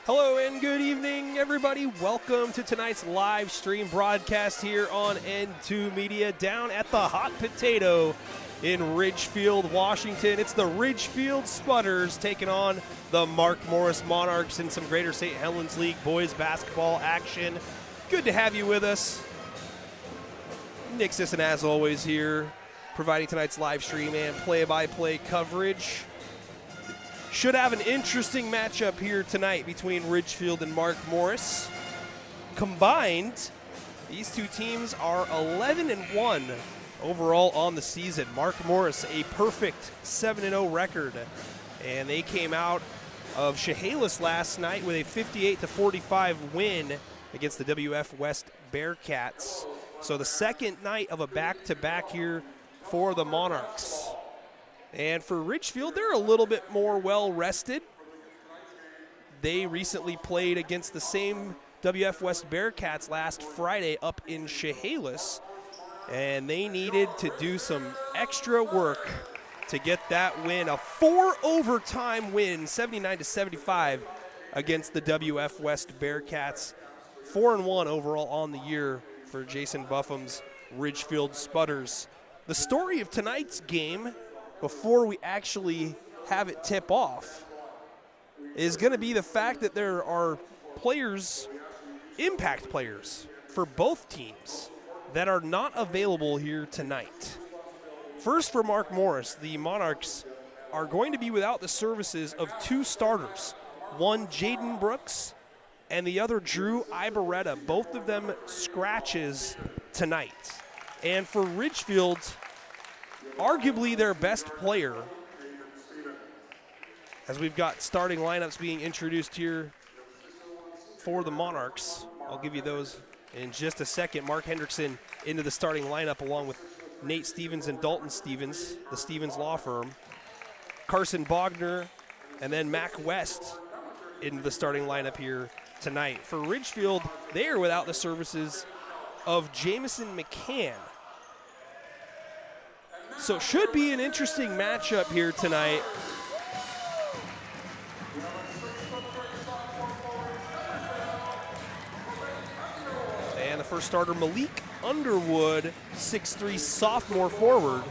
Hello and good evening, everybody. Welcome to tonight's live stream broadcast here on N2 Media down at the Hot Potato in Ridgefield, Washington. It's the Ridgefield Spudders taking on the Mark Morris Monarchs in some Greater St. Helens League boys basketball action. Good to have you with us. Nick Sisson, as always, here providing tonight's live stream and play-by-play coverage. Should have an interesting matchup here tonight between Ridgefield and Mark Morris. Combined, these two teams are 11-1 overall on the season. Mark Morris, a perfect 7-0 record, and they came out of Chehalis last night with a 58-45 win against the WF West Bearcats. So the second night of a back-to-back here for the Monarchs. And for Ridgefield, they're a little bit more well-rested. They recently played against the same WF West Bearcats last Friday up in Chehalis, and they needed to do some extra work to get that win. A 4-overtime win, 79-75 against the WF West Bearcats. 4-1 overall on the year for Jason Buffum's Ridgefield Spudders. The story of tonight's game, before we actually have it tip off, is going to be the fact that there are players, impact players, for both teams that are not available here tonight. First, for Mark Morris, the Monarchs are going to be without the services of two starters, one Jaden Brooks and the other Drew Ibarreta, both of them scratches tonight. And for Ridgefield, arguably their best player, as we've got starting lineups being introduced here for the Monarchs. I'll give you those in just a second. Mark Hendrickson into the starting lineup along with Nate Stevens and Dalton Stevens, the Stevens Law Firm. Carson Bogner and then Mac West into the starting lineup here tonight. For Ridgefield, they are without the services of Jamison McCann. So it should be an interesting matchup here tonight. And the first starter, Malik Underwood, 6'3" sophomore forward.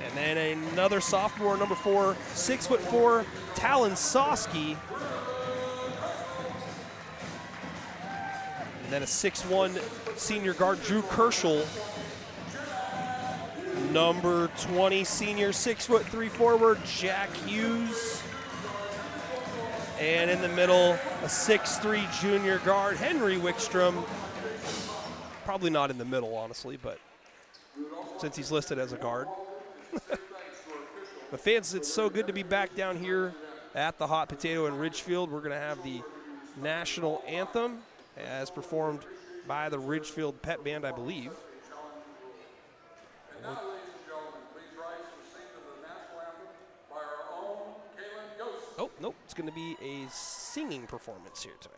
And then another sophomore, number 4, 6'4", Talon Soski. And then a 6'1" senior guard, Drew Kerschel. Number 20 senior, 6'3" forward, Jack Hughes. And in the middle, a 6'3" junior guard, Henry Wickstrom. Probably not in the middle, honestly, but since he's listed as a guard. But fans, it's so good to be back down here at the Hot Potato in Ridgefield. We're going to have the national anthem as performed by the Ridgefield Pep Band, I believe. Oh, nope, it's going to be a singing performance here tonight.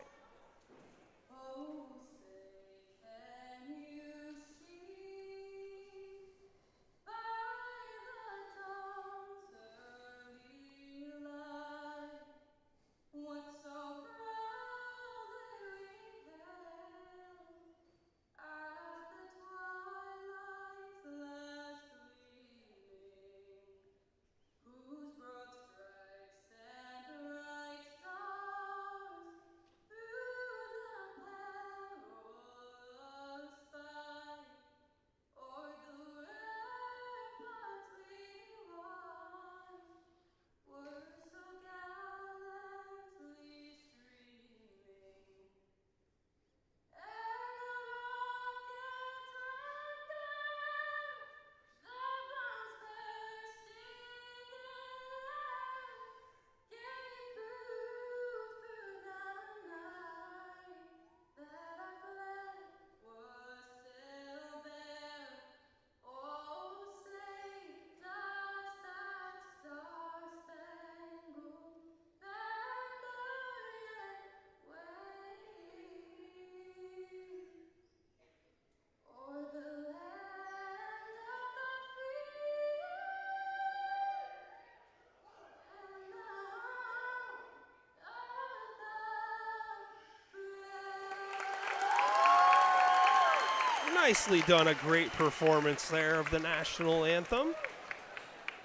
Nicely done, a great performance there of the national anthem.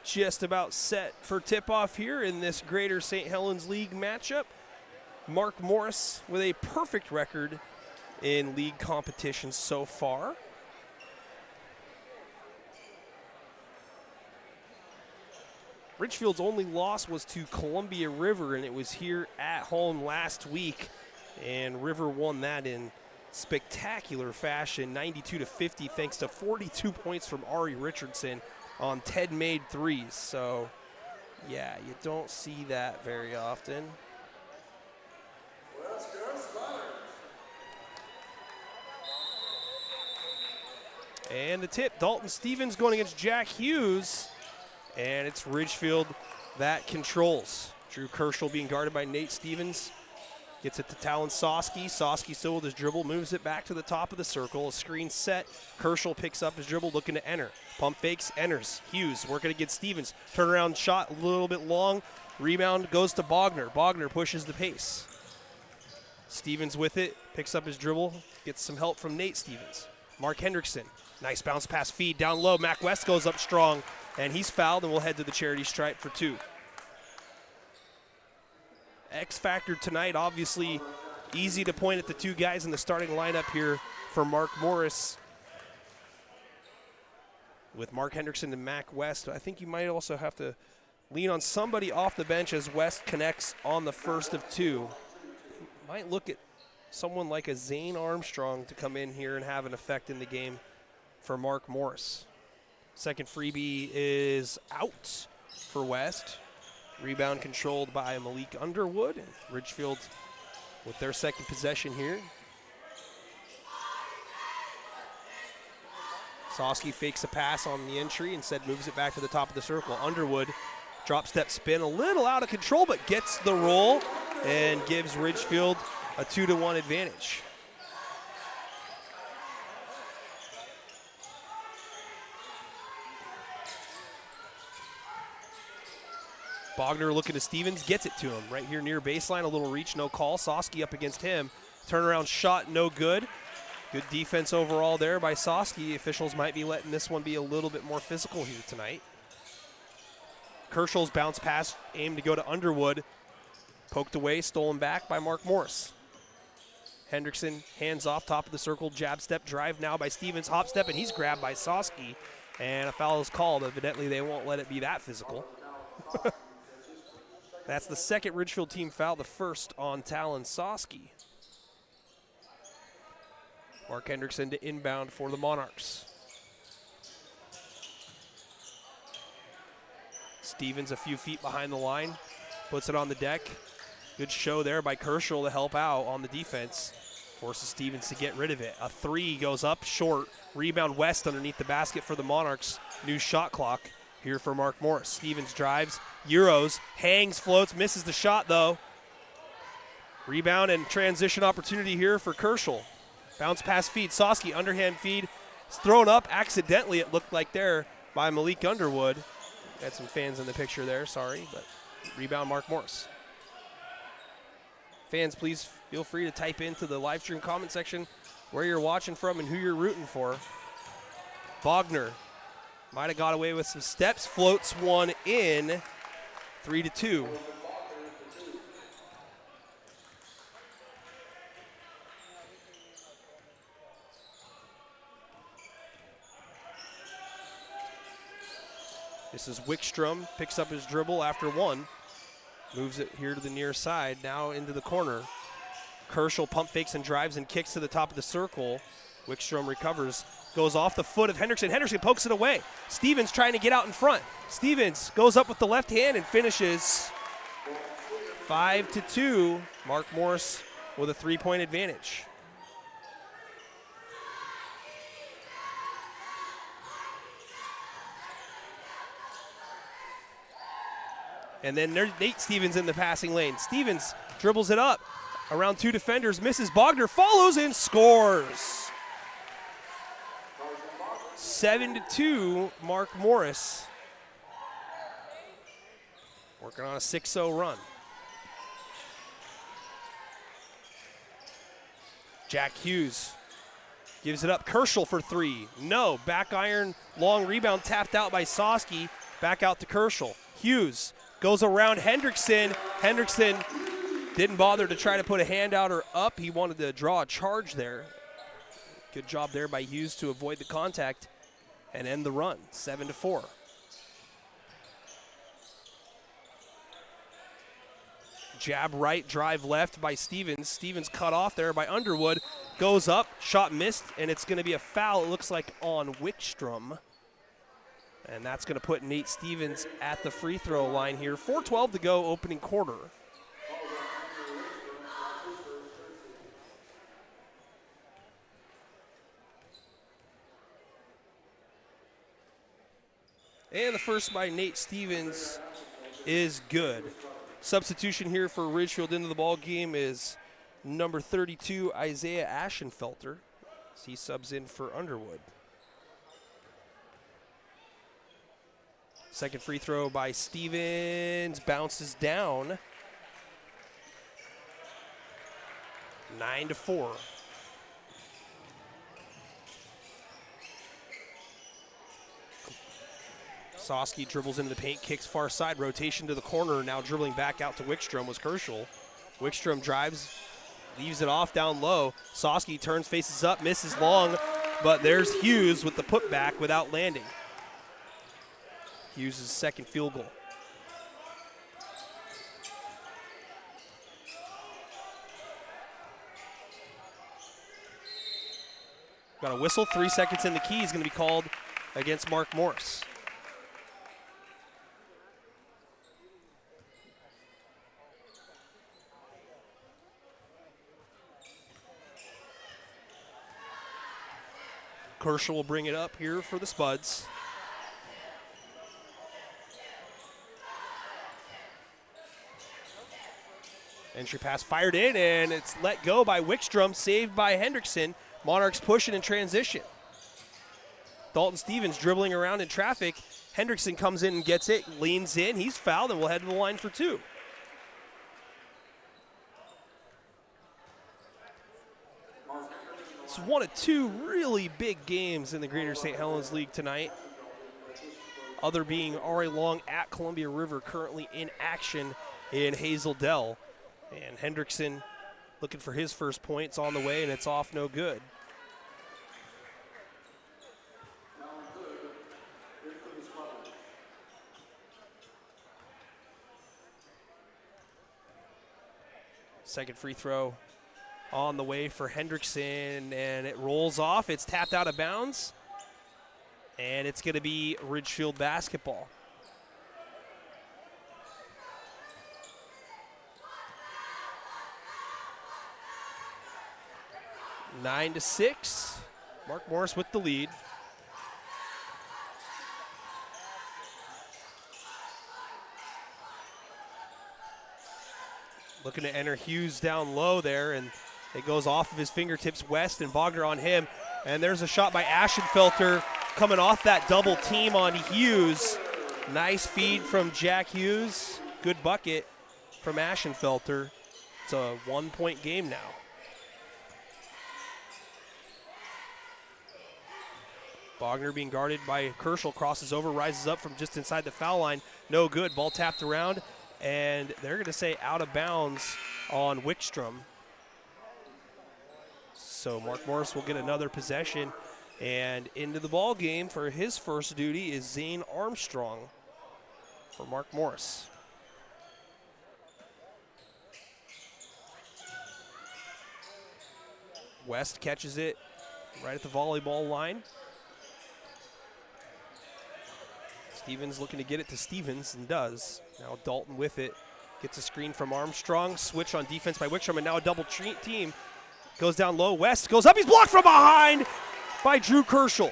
Just about set for tip-off here in this Greater St. Helens League matchup. Mark Morris with a perfect record in league competition so far. Ridgefield's only loss was to Columbia River, and it was here at home last week. And River won that in spectacular fashion, 92-50, thanks to 42 points from Ari Richardson on 10 made threes. So, yeah, you don't see that very often. And the tip, Dalton Stevens going against Jack Hughes. And it's Ridgefield that controls. Drew Kerschel being guarded by Nate Stevens. Gets it to Talon Soski. Soski still with his dribble, moves it back to the top of the circle. A screen set. Kerschel picks up his dribble, looking to enter. Pump fakes, enters. Hughes working against Stevens. Turnaround shot, a little bit long. Rebound goes to Bogner. Bogner pushes the pace. Stevens with it, picks up his dribble, gets some help from Nate Stevens. Mark Hendrickson, nice bounce pass feed down low. Mac West goes up strong, and he's fouled, and we'll head to the charity stripe for 2. X factor tonight, obviously easy to point at the 2 guys in the starting lineup here for Mark Morris. With Mark Hendrickson and Mac West, I think you might also have to lean on somebody off the bench as West connects on the first of 2. Might look at someone like a Zane Armstrong to come in here and have an effect in the game for Mark Morris. Second freebie is out for West. Rebound controlled by Malik Underwood. And Ridgefield with their second possession here. Soski fakes a pass on the entry, instead moves it back to the top of the circle. Underwood, drop step spin, a little out of control, but gets the roll and gives Ridgefield a 2-1 advantage. Bogner looking to Stevens, gets it to him right here near baseline. A little reach, no call. Soski up against him. Turnaround shot, no good. Good defense overall there by Soski. Officials might be letting this one be a little bit more physical here tonight. Kerschel's bounce pass aimed to go to Underwood. Poked away, stolen back by Mark Morris. Hendrickson hands off, top of the circle, jab step, drive now by Stevens, hop step, and he's grabbed by Soski. And a foul is called. Evidently they won't let it be that physical. That's the second Ridgefield team foul, the first on Talon Soski. Mark Hendrickson to inbound for the Monarchs. Stevens a few feet behind the line, puts it on the deck. Good show there by Kerschel to help out on the defense. Forces Stevens to get rid of it. A 3 goes up short. Rebound West underneath the basket for the Monarchs. New shot clock here for Mark Morris. Stevens drives, Euros, hangs, floats, misses the shot though. Rebound and transition opportunity here for Kerschel. Bounce pass feed, Soski underhand feed. It's thrown up accidentally, it looked like there, by Malik Underwood. Had some fans in the picture there, sorry, but rebound Mark Morris. Fans, please feel free to type into the live stream comment section where you're watching from and who you're rooting for. Bogner might have got away with some steps, floats one in, 3-2. This is Wickstrom, picks up his dribble after 1. Moves it here to the near side, now into the corner. Kerschel pump fakes and drives and kicks to the top of the circle. Wickstrom recovers, goes off the foot of Hendrickson. Hendrickson pokes it away. Stevens trying to get out in front. Stevens goes up with the left hand and finishes 5-2. Mark Morris with a 3-point advantage. And then there's Nate Stevens in the passing lane. Stevens dribbles it up around 2 defenders, misses. Bogner follows and scores. 7-2, Mark Morris. Working on a 6-0 run. Jack Hughes Gives it up. Kerschel for three. No. Back iron. Long rebound tapped out by Soski. Back out to Kerschel. Hughes goes around Hendrickson. Hendrickson didn't bother to try to put a hand out or up. He wanted to draw a charge there. Good job there by Hughes to avoid the contact and end the run. 7-4. Jab right, drive left by Stevens. Stevens cut off there by Underwood. Goes up, shot missed, and it's going to be a foul, it looks like, on Wickstrom. And that's going to put Nate Stevens at the free throw line here. 4:12 to go, opening quarter. And the first by Nate Stevens is good. Substitution here for Ridgefield into the ball game is number 32, Isaiah Ashenfelter. He subs in for Underwood. Second free throw by Stevens, bounces down. 9-4. Soski dribbles into the paint, kicks far side, rotation to the corner, now dribbling back out to Wickstrom was Kerschel. Wickstrom drives, leaves it off down low. Soski turns, faces up, misses long, but there's Hughes with the putback without landing. Hughes' second field goal. Got a whistle, 3 seconds in the key is going to be called against Mark Morris. Kerschel will bring it up here for the Spuds. Entry pass fired in, and it's let go by Wickstrom, saved by Hendrickson. Monarchs pushing in transition. Dalton Stevens dribbling around in traffic. Hendrickson comes in and gets it, leans in, he's fouled, and will head to the line for two. It's one of two really big games in the Greater St. Helens League tonight. Other being Ari Long at Columbia River, currently in action in Hazel Dell. And Hendrickson looking for his first points on the way, and it's off no good. Second free throw on the way for Hendrickson, and it rolls off. It's tapped out of bounds, and it's going to be Ridgefield basketball. Nine to 6. Mark Morris with the lead. Looking to enter Hughes down low there, and it goes off of his fingertips. West and Bogner on him. And there's a shot by Ashenfelter coming off that double team on Hughes. Nice feed from Jack Hughes. Good bucket from Ashenfelter. It's a 1-point game now. Bogner being guarded by Kerschel, crosses over, rises up from just inside the foul line. No good. Ball tapped around, and they're going to say out of bounds on Wickstrom. So Mark Morris will get another possession, and into the ball game for his first duty is Zane Armstrong for Mark Morris. West catches it right at the volleyball line. Stevens looking to get it to Stevens, and does. Now Dalton with it. Gets a screen from Armstrong. Switch on defense by Wickstrom, and now a double team. Goes down low. West goes up. He's blocked from behind by Drew Kerschel.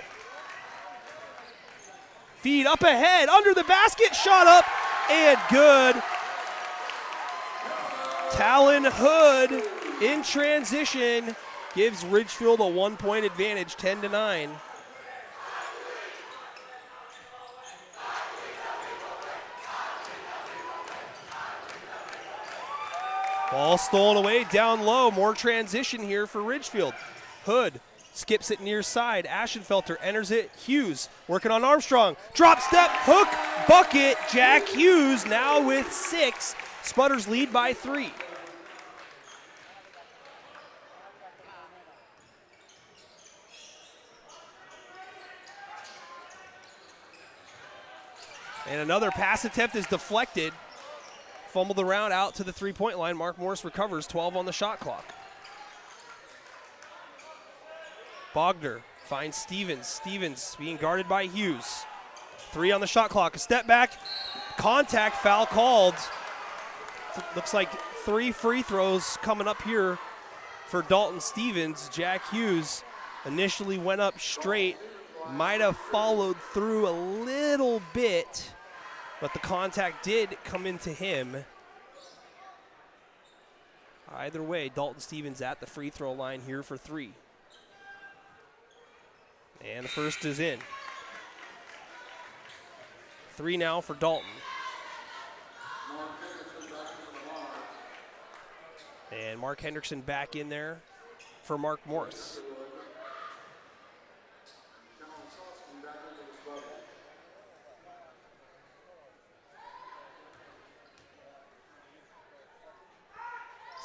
Feed up ahead. Under the basket. Shot up and good. Talon Hood in transition gives Ridgefield a 1-point advantage, 10-9. Ball stolen away down low. More transition here for Ridgefield. Hood skips it near side. Ashenfelter enters it. Hughes working on Armstrong. Drop step, hook, bucket. Jack Hughes now with 6. Spudders lead by 3. And another pass attempt is deflected. Fumbled around out to the three-point line. Mark Morris recovers, 12 on the shot clock. Bogner finds Stevens. Stevens being guarded by Hughes. 3 on the shot clock. A step back. Contact foul called. Looks like 3 free throws coming up here for Dalton Stevens. Jack Hughes initially went up straight. Might have followed through a little bit, but the contact did come into him. Either way, Dalton Stevens at the free throw line here for 3. And the first is in. 3 now for Dalton. And Mark Hendrickson back in there for Mark Morris.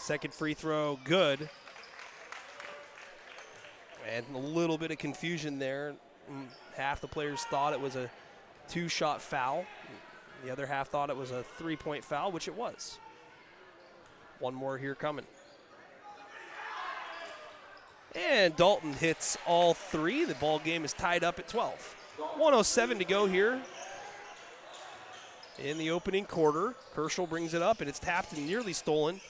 Second free throw, good. And a little bit of confusion there. Half the players thought it was a 2-shot foul. The other half thought it was a 3-point foul, which it was. One more here coming. And Dalton hits all 3. The ball game is tied up at 12. 1:07 to go here in the opening quarter. Kershaw brings it up, and it's tapped and nearly stolen.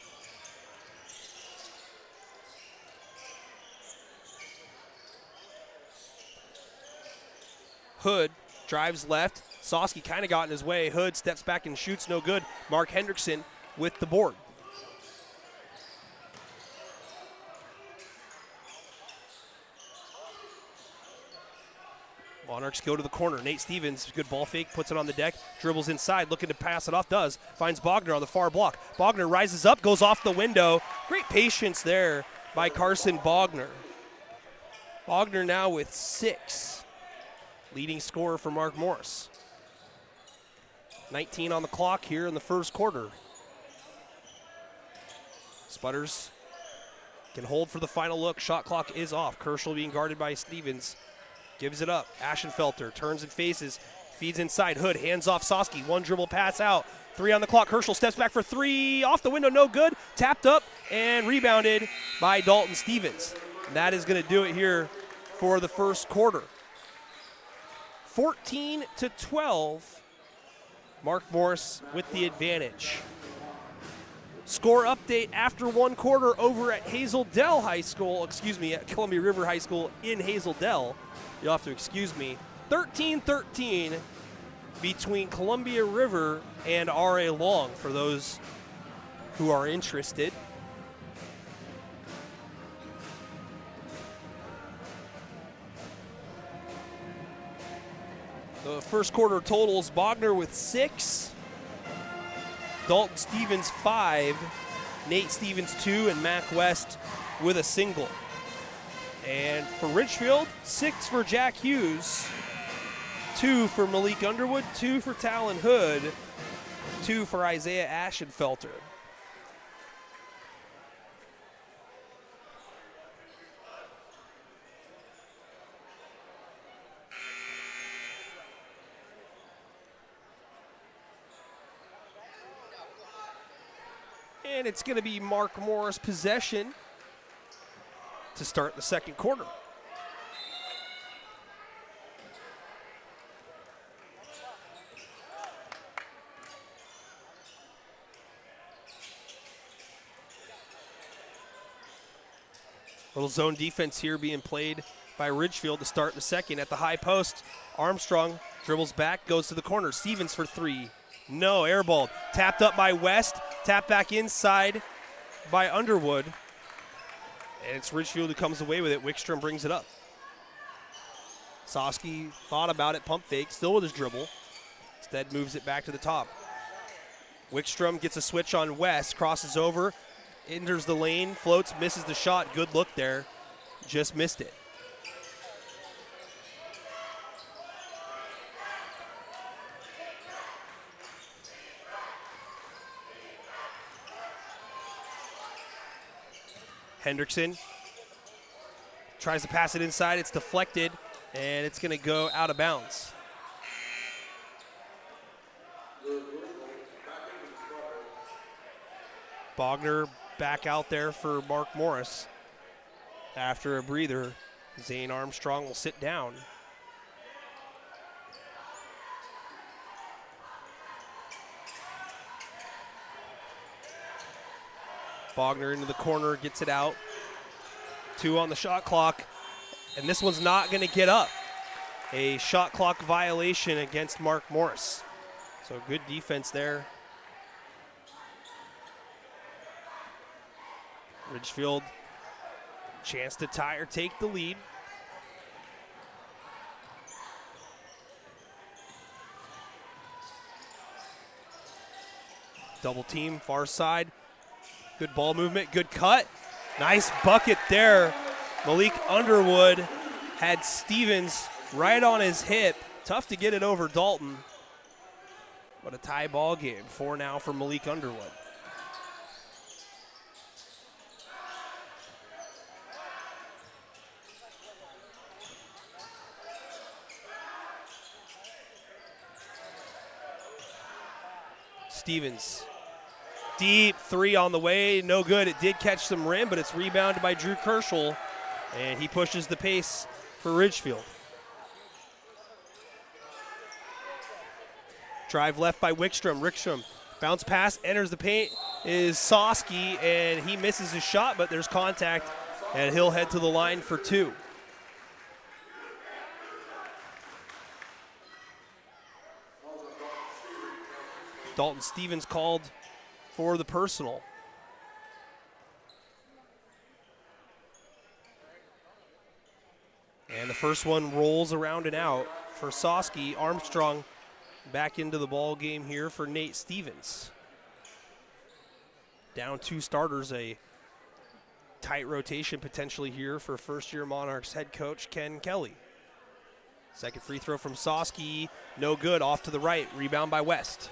Hood drives left. Sosky kind of got in his way. Hood steps back and shoots, no good. Mark Hendrickson with the board. Monarchs go to the corner. Nate Stevens, good ball fake, puts it on the deck, dribbles inside, looking to pass it off, does. Finds Bogner on the far block. Bogner rises up, goes off the window. Great patience there by Carson Bogner. Bogner now with 6. Leading scorer for Mark Morris. 19 on the clock here in the first quarter. Spudders can hold for the final look. Shot clock is off. Kershaw being guarded by Stevens. Gives it up. Ashenfelter turns and faces. Feeds inside. Hood hands off Sosky. 1 dribble pass out. 3 on the clock. Kershaw steps back for 3. Off the window, no good. Tapped up and rebounded by Dalton Stevens. And that is going to do it here for the first quarter. 14-12. Mark Morris with the advantage. Score update after 1 quarter over at at Columbia River High School in Hazel Dell. You'll have to excuse me. 13-13 between Columbia River and R.A. Long for those who are interested. The first quarter totals: Bogner with 6, Dalton Stevens 5, Nate Stevens 2, and Mac West with a single. And for Ridgefield, 6 for Jack Hughes, 2 for Malik Underwood, 2 for Talon Hood, 2 for Isaiah Ashenfelter. And it's going to be Mark Morris possession to start the second quarter. Little zone defense here being played by Ridgefield to start the second. At the high post, Armstrong dribbles back, goes to the corner. Stevens for 3. No, airballed. Tapped up by West. Tapped back inside by Underwood. And it's Ridgefield who comes away with it. Wickstrom brings it up. Sosky thought about it, pump fake, still with his dribble. Instead moves it back to the top. Wickstrom gets a switch on West, crosses over, enters the lane, floats, misses the shot. Good look there. Just missed it. Hendrickson tries to pass it inside. It's deflected, and it's going to go out of bounds. Bogner back out there for Mark Morris. After a breather, Zane Armstrong will sit down. Bogner into the corner, gets it out. 2 on the shot clock, and this one's not going to get up. A shot clock violation against Mark Morris. So good defense there. Ridgefield, chance to tie or take the lead. Double team, far side. Good ball movement, good cut. Nice bucket there. Malik Underwood had Stevens right on his hip. Tough to get it over Dalton. But a tie ball game. 4 now for Malik Underwood. Stevens. Deep 3 on the way, no good. It did catch some rim, but it's rebounded by Drew Kerschel, and he pushes the pace for Ridgefield. Drive left by Wickstrom. Wickstrom, bounce pass, enters the paint, is Soski, and he misses his shot, but there's contact, and he'll head to the line for 2. Dalton Stevens called for the personal. And the first one rolls around and out for Soski. Armstrong back into the ball game here for Nate Stevens. Down 2 starters, a tight rotation potentially here for first-year Monarchs head coach Ken Kelly. Second free throw from Soski, no good, off to the right, rebound by West.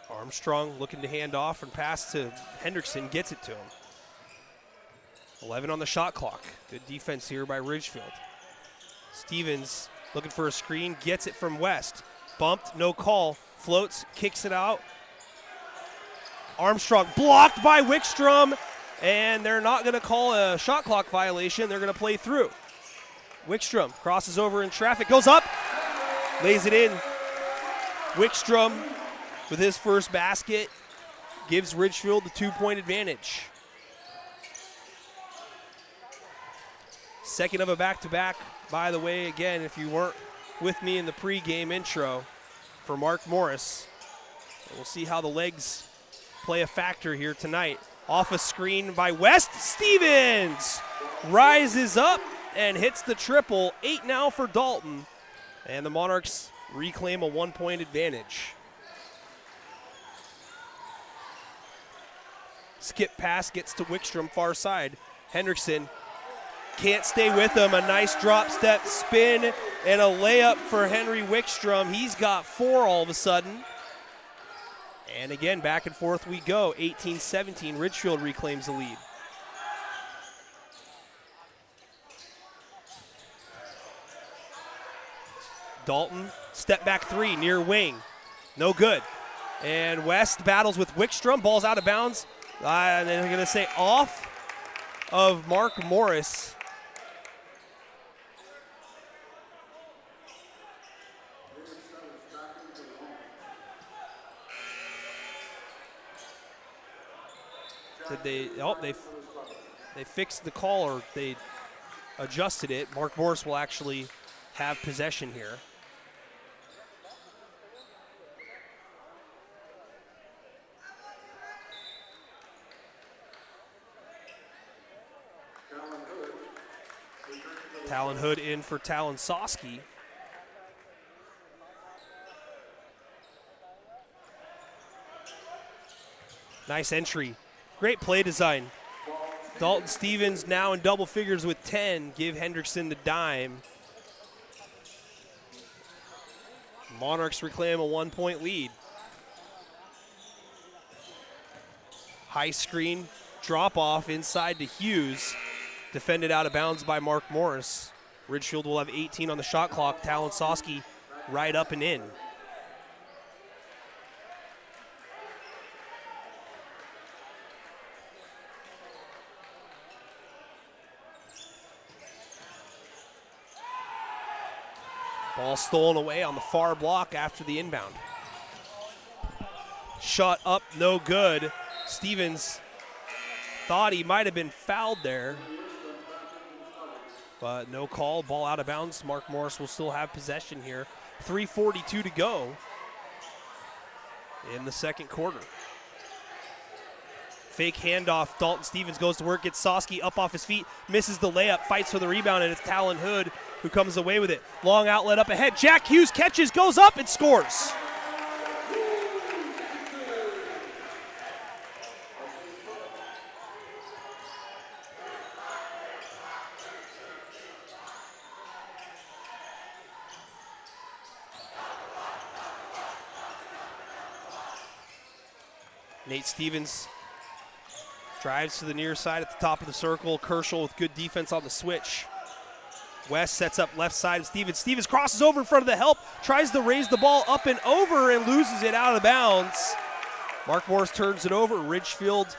Armstrong looking to hand off and pass to Hendrickson, gets it to him. 11 on the shot clock. Good defense here by Ridgefield. Stevens looking for a screen, gets it from West. Bumped, no call, floats, kicks it out. Armstrong blocked by Wickstrom, and they're not going to call a shot clock violation. They're going to play through. Wickstrom crosses over in traffic, goes up, lays it in. Wickstrom with his first basket gives Ridgefield the 2-point advantage. Second of a back-to-back, by the way, again, if you weren't with me in the pregame intro, for Mark Morris. We'll see how the legs play a factor here tonight. Off a screen by West. Stevens rises up and hits the triple. 8 now for Dalton. And the Monarchs reclaim a 1-point advantage. Skip pass gets to Wickstrom, far side. Hendrickson can't stay with him. A nice drop step spin and a layup for Henry Wickstrom. He's got 4 all of a sudden. And again, back and forth we go. 18-17, Ridgefield reclaims the lead. Dalton, step back 3, near wing. No good. And West battles with Wickstrom, ball's out of bounds. And then I'm going to say off of Mark Morris. Did they? Oh, they fixed the call, or they adjusted it. Mark Morris will actually have possession here. Talon Hood in for Talon Soski. Nice entry. Great play design. Dalton Stevens now in double figures with 10. Give Hendrickson the dime. Monarchs reclaim a 1-point lead. High screen, drop off inside to Hughes. Defended out of bounds by Mark Morris. Ridgefield will have 18 on the shot clock. Talon Soski right up and in. Ball stolen away on the far block after the inbound. Shot up, no good. Stevens thought he might have been fouled there, but no call. Ball out of bounds. Mark Morris will still have possession here. 3:42 to go in the second quarter. Fake handoff. Dalton Stevens goes to work, gets Soski up off his feet, misses the layup, fights for the rebound, and it's Talon Hood who comes away with it. Long outlet up ahead. Jack Hughes catches, goes up, and scores. Nate Stevens drives to the near side at the top of the circle. Kerschel with good defense on the switch. West sets up left side of Stevens. Stevens crosses over in front of the help, tries to raise the ball up and over and loses it out of bounds. Mark Morris turns it over. Ridgefield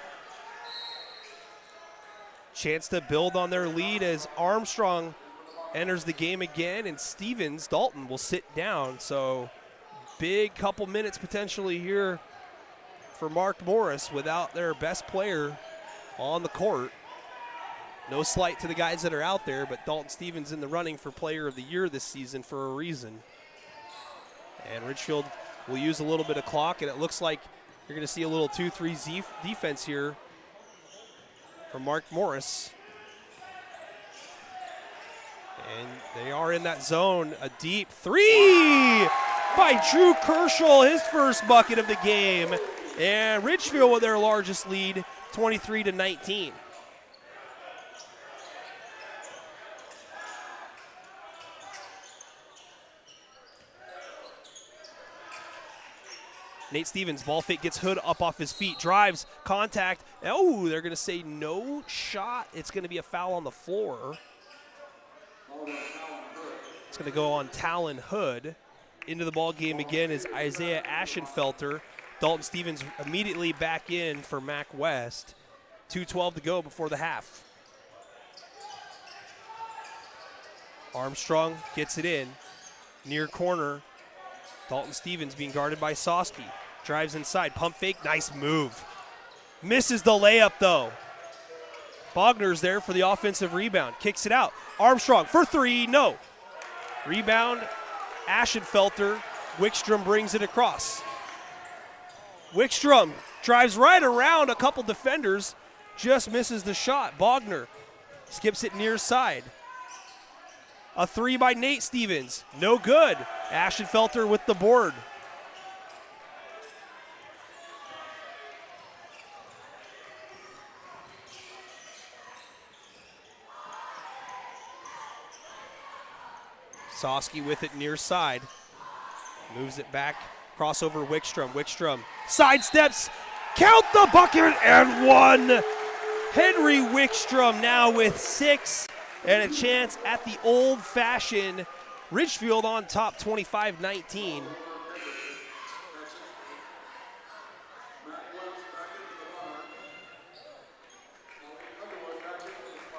chance to build on their lead as Armstrong enters the game again, and Stevens, Dalton, will sit down. So big couple minutes potentially here for Mark Morris without their best player on the court. No slight to the guys that are out there, but Dalton Stevens in the running for player of the year this season for a reason. And Ridgefield will use a little bit of clock, and it looks like you're going to see a little 2-3 defense here from Mark Morris. And they are in that zone. A deep three by Drew Kerschel, his first bucket of the game. And Ridgefield with their largest lead, 23-19. Nate Stevens, ball fake, gets Hood up off his feet, drives, contact. Oh, they're going to say no shot. It's going to be a foul on the floor. It's going to go on Talon Hood. Into the ball game again is Isaiah Ashenfelter. Dalton Stevens immediately back in for Mac West. 2:12 to go before the half. Armstrong gets it in. Near corner. Dalton Stevens being guarded by Soski. Drives inside. Pump fake. Nice move. Misses the layup, though. Bogner's there for the offensive rebound. Kicks it out. Armstrong for three. No. Rebound. Ashenfelter. Wickstrom brings it across. Wickstrom drives right around a couple defenders. Just misses the shot. Bogner skips it near side. A three by Nate Stevens. No good. Ashenfelter with the board. Soski with it near side. Moves it back. Crossover Wickstrom. Wickstrom sidesteps. Count the bucket and one. Henry Wickstrom now with 6 and a chance at the old-fashioned Ridgefield on top 25-19.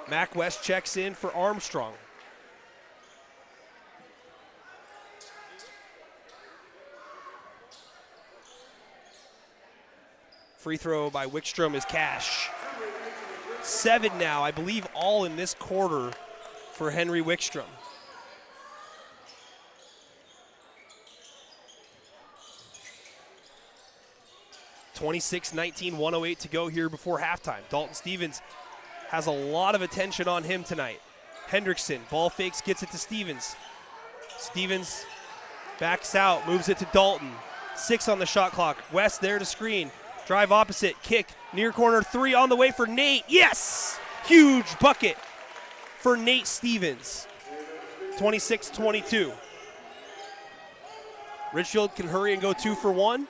Mac West checks in for Armstrong. Free throw by Wickstrom is cash. 7 now, I believe all in this quarter for Henry Wickstrom. (26-19), 1:08 to go here before halftime. Dalton Stevens has a lot of attention on him tonight. Hendrickson, ball fakes, gets it to Stevens. Stevens backs out, moves it to Dalton. 6 on the shot clock. West there to screen. Drive opposite, kick, near corner, 3 on the way for Nate. Yes! Huge bucket for Nate Stevens. 26-22. Ridgefield can hurry and go 2 for 1,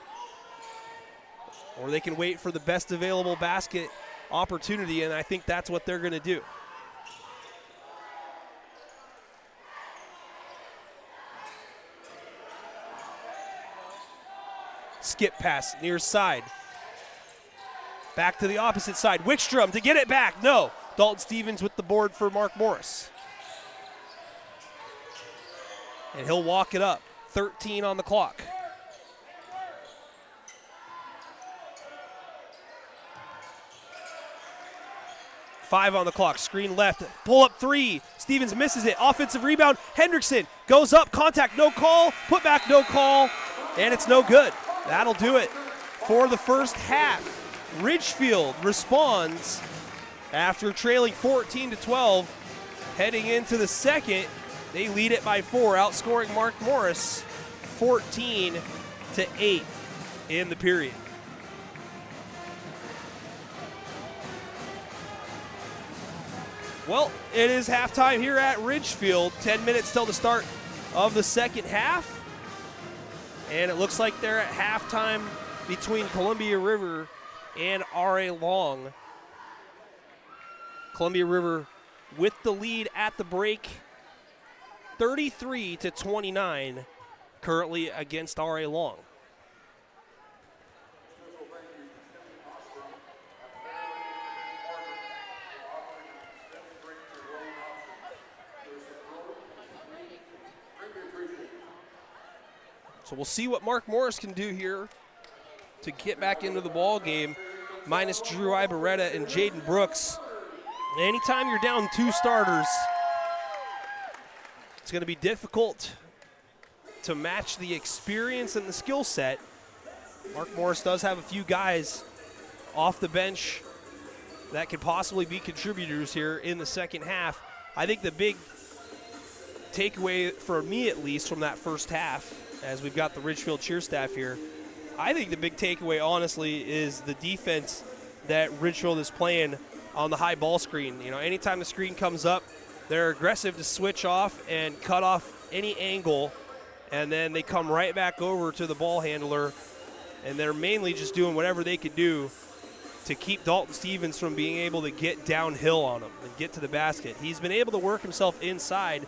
or they can wait for the best available basket opportunity, and I think that's what they're going to do. Skip pass near side. Back to the opposite side. Wickstrom to get it back. No. Dalton Stevens with the board for Mark Morris. And he'll walk it up. 13 on the clock. Five on the clock. Screen left. Pull up 3. Stevens misses it. Offensive rebound. Hendrickson goes up. Contact. No call. Put back. No call. And it's no good. That'll do it for the first half. Ridgefield responds after trailing 14-12. Heading into the second, they lead it by 4, outscoring Mark Morris 14-8 in the period. Well, it is halftime here at Ridgefield. 10 minutes till the start of the second half. And it looks like they're at halftime between Columbia River and R.A. Long. Columbia River with the lead at the break, 33-29, currently against R.A. Long. So we'll see what Mark Morris can do here to get back into the ball game, minus Drew Ibarreta and Jaden Brooks. Anytime you're down 2 starters, it's going to be difficult to match the experience and the skill set. Mark Morris does have a few guys off the bench that could possibly be contributors here in the second half. I think the big takeaway, for me at least, from that first half, as we've got the Ridgefield cheer staff here, I think the big takeaway, honestly, is the defense that Ridgefield is playing on the high ball screen. You know, anytime the screen comes up, they're aggressive to switch off and cut off any angle, and then they come right back over to the ball handler, and they're mainly just doing whatever they could do to keep Dalton Stevens from being able to get downhill on him and get to the basket. He's been able to work himself inside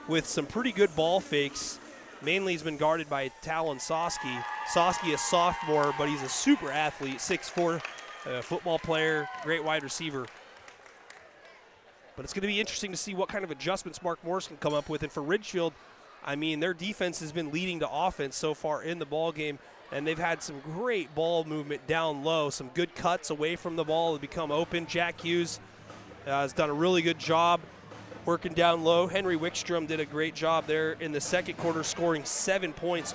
with some pretty good ball fakes. Mainly he's been guarded by Talon Soski. Soski, a sophomore, but he's a super athlete, 6'4", football player, great wide receiver. But it's going to be interesting to see what kind of adjustments Mark Morris can come up with. And for Ridgefield, I mean, their defense has been leading to offense so far in the ball game, and they've had some great ball movement down low, some good cuts away from the ball to become open. Jack Hughes has done a really good job working down low. Henry Wickstrom did a great job there in the second quarter, scoring 7 points.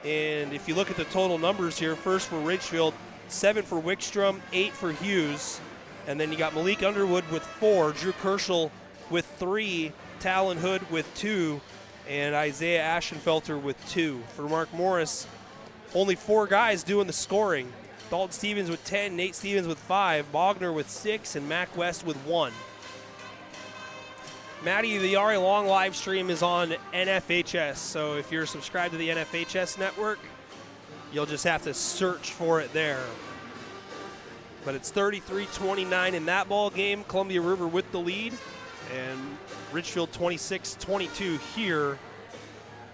And if you look at the total numbers here, first for Ridgefield, 7 for Wickstrom, 8 for Hughes. And then you got Malik Underwood with 4, Drew Kerschel with 3, Talon Hood with 2, and Isaiah Ashenfelter with 2. For Mark Morris, only 4 guys doing the scoring. Dalton Stevens with 10, Nate Stevens with 5, Bogner with 6, and Mac West with 1. Maddie, the R.A. Long live stream is on NFHS, so if you're subscribed to the NFHS network, you'll just have to search for it there. But it's 33-29 in that ball game. Columbia River with the lead, and Ridgefield 26-22 here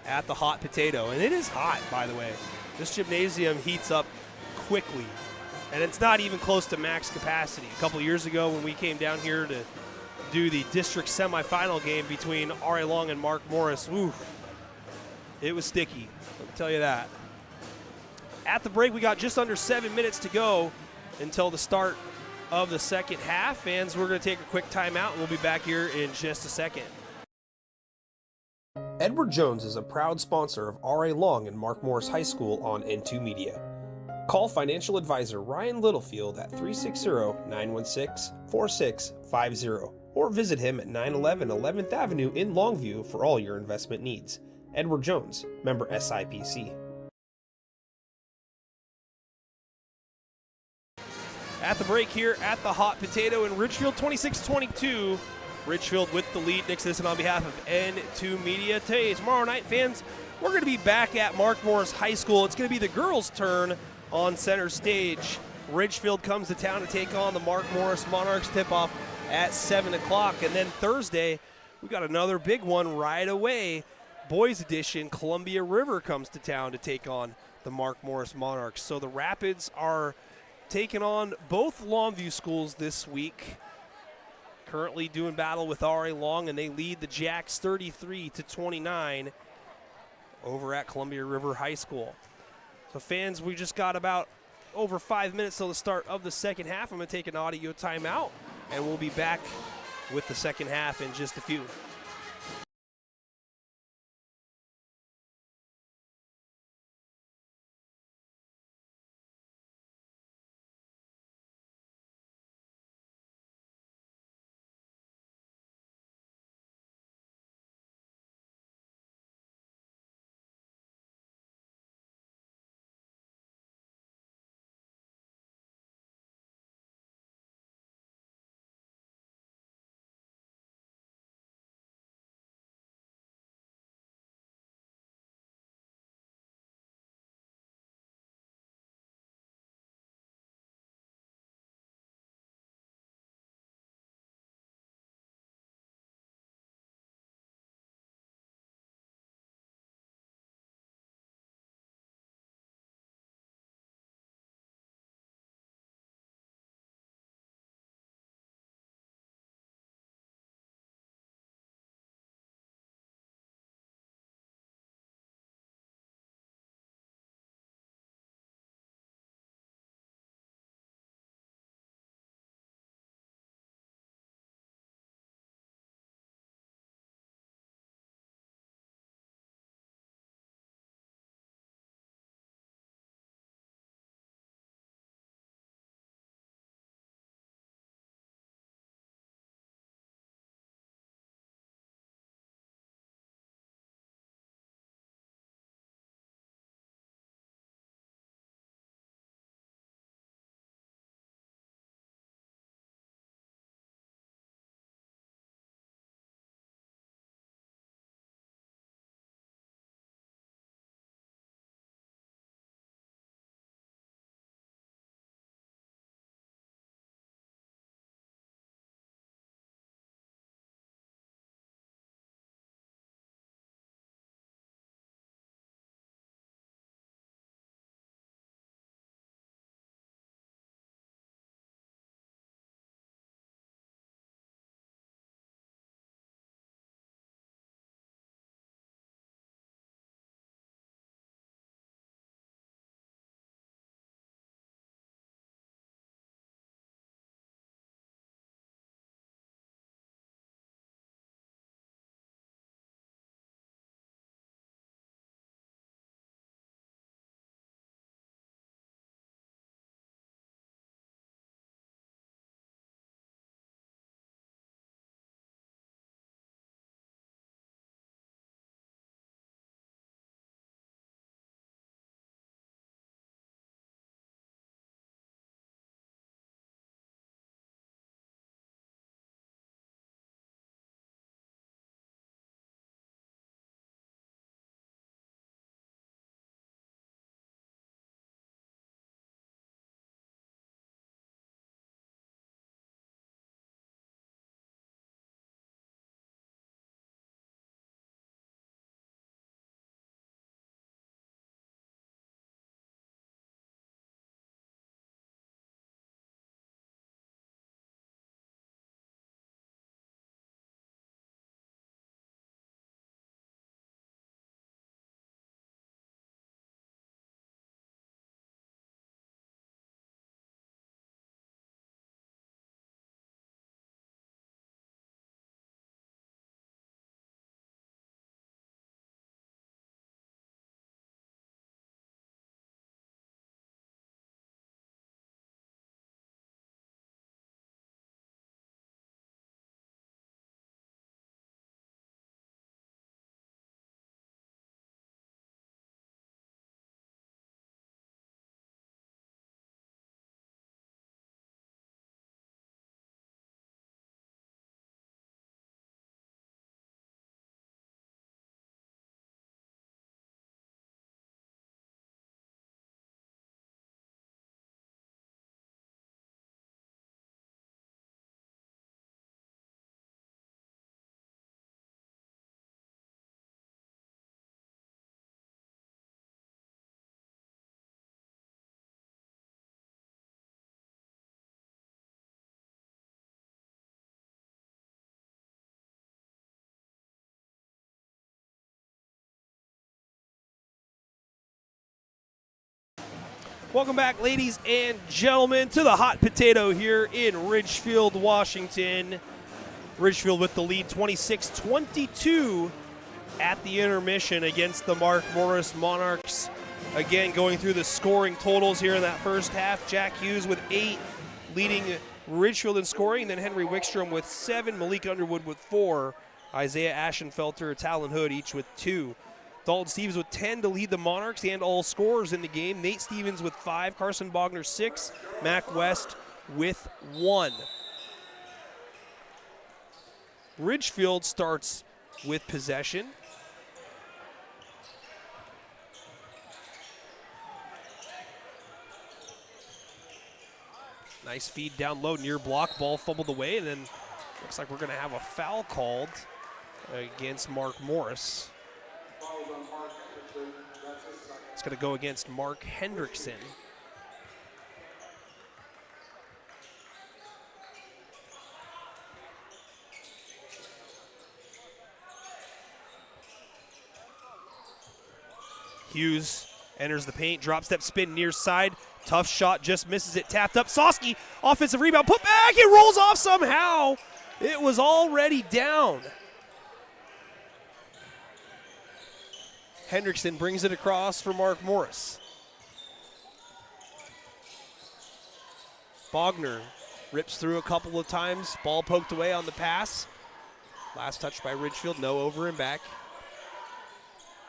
at the Hot Potato. And it is hot, by the way. This gymnasium heats up quickly, and it's not even close to max capacity. A couple years ago when we came down here to do the district semifinal game between R.A. Long and Mark Morris, it was sticky, let me tell you that. At the break, we got just under 7 minutes to go until the start of the second half. Fans, we're going to take a quick timeout, and we'll be back here in just a second. Edward Jones is a proud sponsor of R.A. Long and Mark Morris High School on N2 Media. Call financial advisor Ryan Littlefield at 360-916-4650 or visit him at 911 11th Avenue in Longview for all your investment needs. Edward Jones, member SIPC. At the break here at the Hot Potato in Ridgefield, 26-22 Ridgefield with the lead. Nick Sisson on behalf of N2 Media. Tomorrow night, fans, we're going to be back at Mark Morris High School. It's going to be the girls' turn on center stage. Ridgefield comes to town to take on the Mark Morris Monarchs. Tip-off at 7 o'clock. And then Thursday, we got another big one right away. Boys edition, Columbia River comes to town to take on the Mark Morris Monarchs. So the Rapids are taking on both Longview schools this week. Currently doing battle with R.A. Long, and they lead the Jacks 33-29 over at Columbia River High School. So fans, we just got about over 5 minutes till the start of the second half. I'm going to take an audio timeout, and we'll be back with the second half in just a few. Welcome back, ladies and gentlemen, to the Hot Potato here in Ridgefield, Washington. Ridgefield with the lead 26-22 at the intermission against the Mark Morris Monarchs. Again, going through the scoring totals here in that first half. Jack Hughes with 8, leading Ridgefield in scoring. Then Henry Wickstrom with 7, Malik Underwood with 4, Isaiah Ashenfelter, Talon Hood each with 2. Dalton Stevens with 10 to lead the Monarchs and all scorers in the game. Nate Stevens with 5, Carson Bogner 6, Mac West with 1. Ridgefield starts with possession. Nice feed down low near block, ball fumbled away, and then looks like we're going to have a foul called against Mark Morris. It's going to go against Mark Hendrickson. Hughes enters the paint, drop step spin near side. Tough shot, just misses it, tapped up. Soski, offensive rebound, put back, it rolls off somehow. It was already down. Hendrickson brings it across for Mark Morris. Bogner rips through a couple of times, ball poked away on the pass. Last touch by Ridgefield, no over and back.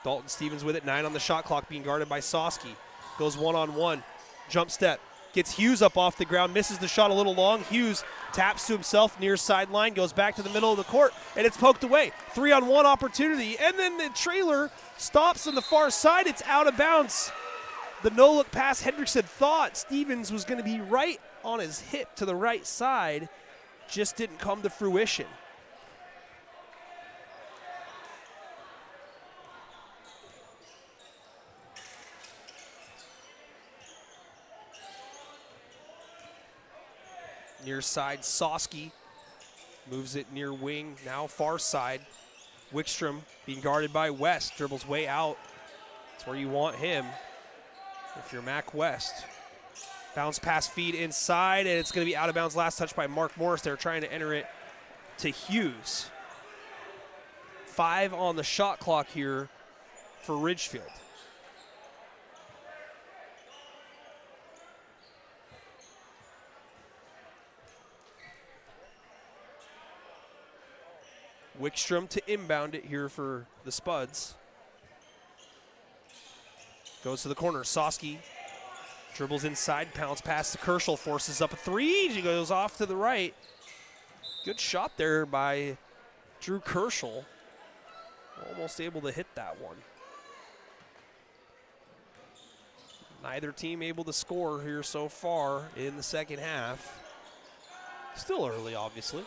Dalton Stevens with it, 9 on the shot clock, being guarded by Soski. Goes one-on-one, jump step, gets Hughes up off the ground, misses the shot a little long. Hughes taps to himself near sideline, goes back to the middle of the court, and it's poked away. 3-on-1 opportunity, and then the trailer stops on the far side. It's out of bounds. The no-look pass, Hendrickson thought Stevens was going to be right on his hip to the right side, just didn't come to fruition. Near side, Soski moves it near wing, now far side. Wickstrom being guarded by West, dribbles way out. That's where you want him if you're Mac West. Bounce pass feed inside, and it's going to be out of bounds. Last touch by Mark Morris. They're trying to enter it to Hughes. 5 on the shot clock here for Ridgefield. Wickstrom to inbound it here for the Spuds. Goes to the corner. Soski dribbles inside, pounds past to Kershaw, forces up a 3. He goes off to the right. Good shot there by Drew Kershaw. Almost able to hit that one. Neither team able to score here so far in the second half. Still early, obviously.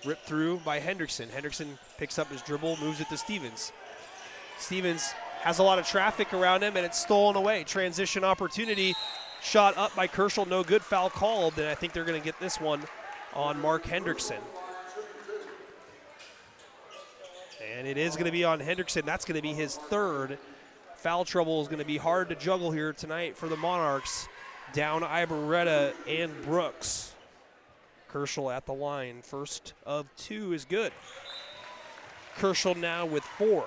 Ripped through by Hendrickson. Hendrickson picks up his dribble, moves it to Stevens. Stevens has a lot of traffic around him, and it's stolen away. Transition opportunity. Shot up by Kershaw, no good. Foul called, and I think they're going to get this one on Mark Hendrickson. And it is going to be on Hendrickson. That's going to be his 3rd. Foul trouble is going to be hard to juggle here tonight for the Monarchs. Down Ibarreta and Brooks. Kershaw at the line. First of 2 is good. Kershaw now with 4.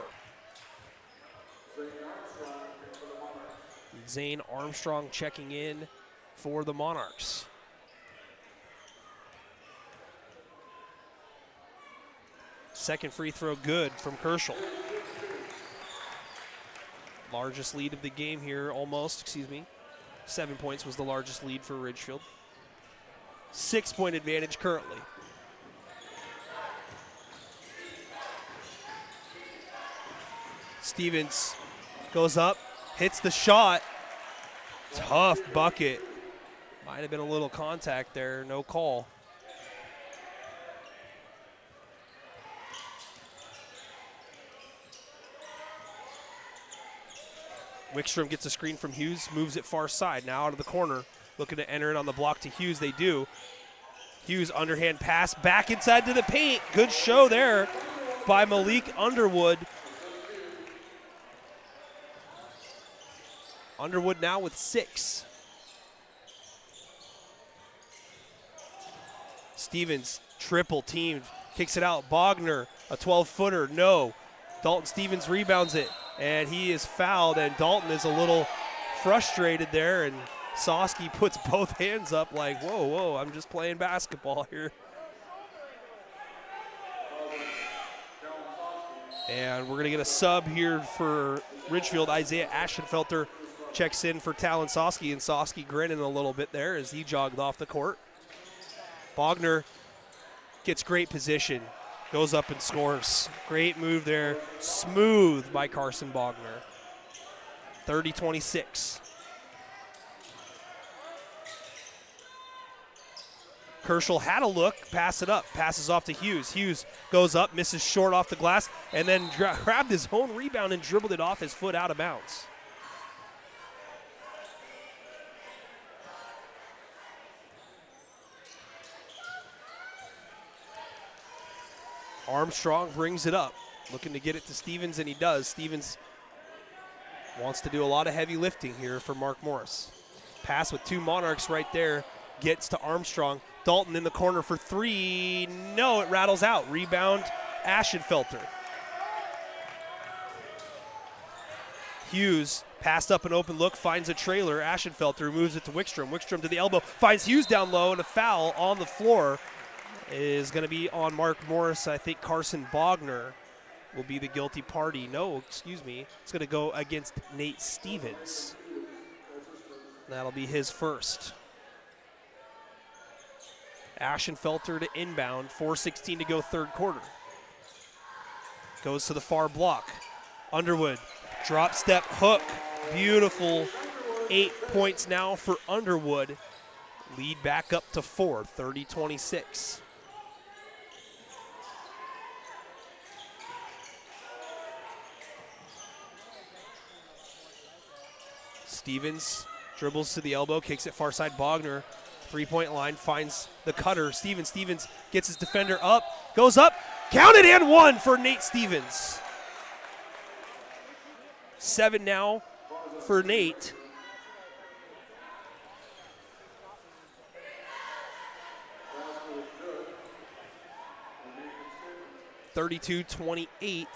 Zane Armstrong checking in for the Monarchs. Second free throw good from Kershaw. Largest lead of the game here, almost, 7 points was the largest lead for Ridgefield. 6-point advantage currently. Stevens goes up, hits the shot. Tough bucket. Might have been a little contact there, no call. Wickstrom gets a screen from Hughes, moves it far side, now out of the corner. Looking to enter it on the block to Hughes, they do. Hughes underhand pass back inside to the paint. Good show there by Malik Underwood. Underwood now with 6. Stevens triple teamed, kicks it out. Bogner, a 12-footer, no. Dalton Stevens rebounds it, and he is fouled, and Dalton is a little frustrated there, and Soski puts both hands up like, whoa, whoa, I'm just playing basketball here. And we're going to get a sub here for Ridgefield. Isaiah Ashenfelter checks in for Talon Soski, and Soski grinning a little bit there as he jogged off the court. Bogner gets great position, goes up and scores. Great move there, smooth by Carson Bogner. 30-26. Kerschel had a look, pass it up, passes off to Hughes. Hughes goes up, misses short off the glass, and then grabbed his own rebound and dribbled it off his foot out of bounds. Armstrong brings it up, looking to get it to Stevens, and he does. Stevens wants to do a lot of heavy lifting here for Mark Morris. Pass with 2 Monarchs right there, gets to Armstrong. Dalton in the corner for 3. No, it rattles out. Rebound, Ashenfelter. Hughes passed up an open look, finds a trailer. Ashenfelter moves it to Wickstrom. Wickstrom to the elbow, finds Hughes down low, and a foul on the floor is going to be on Mark Morris. I think Carson Bogner will be the guilty party. No, excuse me. It's going to go against Nate Stevens. That'll be his first. Ashenfelter to inbound, 4:16 to go third quarter. Goes to the far block. Underwood, drop step hook. Beautiful 8 points now for Underwood. Lead back up to 4, 30-26. Stevens dribbles to the elbow, kicks it far side. Bogner, 3-point line, finds the cutter. Stevens gets his defender up, goes up, counted and 1 for Nate Stevens. 7 now for Nate. (32-28).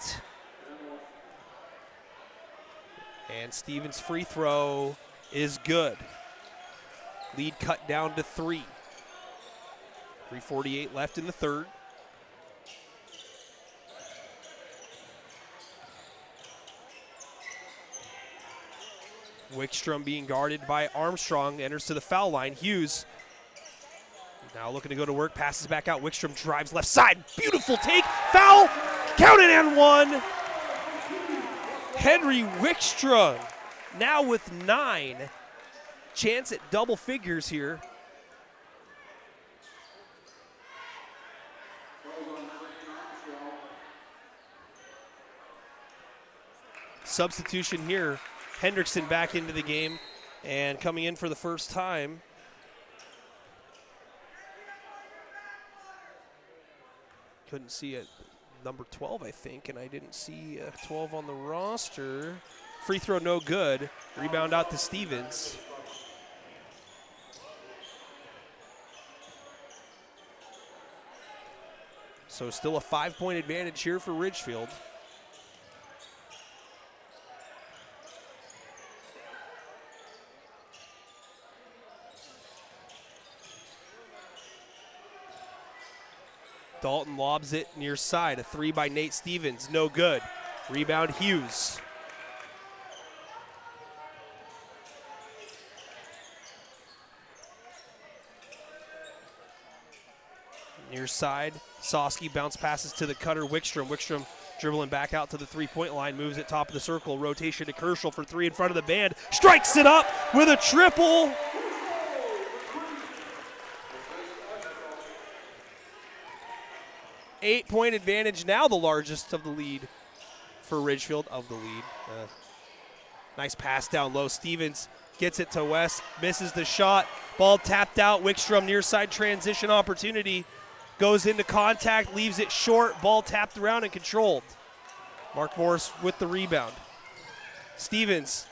And Stevens' free throw is good. Lead cut down to 3. 3:48 left in the third. Wickstrom being guarded by Armstrong, enters to the foul line. Hughes now looking to go to work, passes back out. Wickstrom drives left side. Beautiful take. Foul. Counted and 1. Henry Wickstrom now with 9. Chance at double figures here. Substitution here. Hendrickson back into the game and coming in for the first time. Couldn't see it. Number 12, I think, and I didn't see 12 on the roster. Free throw no good. Rebound out to Stevens. So still a 5-point advantage here for Ridgefield. Dalton lobs it near side. A 3 by Nate Stevens, no good. Rebound Hughes. Near side, Soski bounce passes to the cutter, Wickstrom. Wickstrom dribbling back out to the 3-point line, moves it top of the circle, rotation to Kerschel for 3 in front of the band, strikes it up with a triple. Eight-point advantage, now the largest of the lead for Ridgefield, Nice pass down low. Stevens gets it to West, misses the shot. Ball tapped out. Wickstrom near side transition opportunity. Goes into contact, leaves it short. Ball tapped around and controlled. Mark Morris with the rebound. Stevens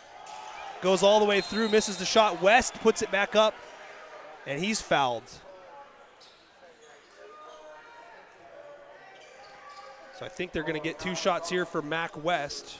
Goes all the way through, misses the shot. West puts it back up, and he's fouled. So I think they're going to get 2 shots here for Mac West.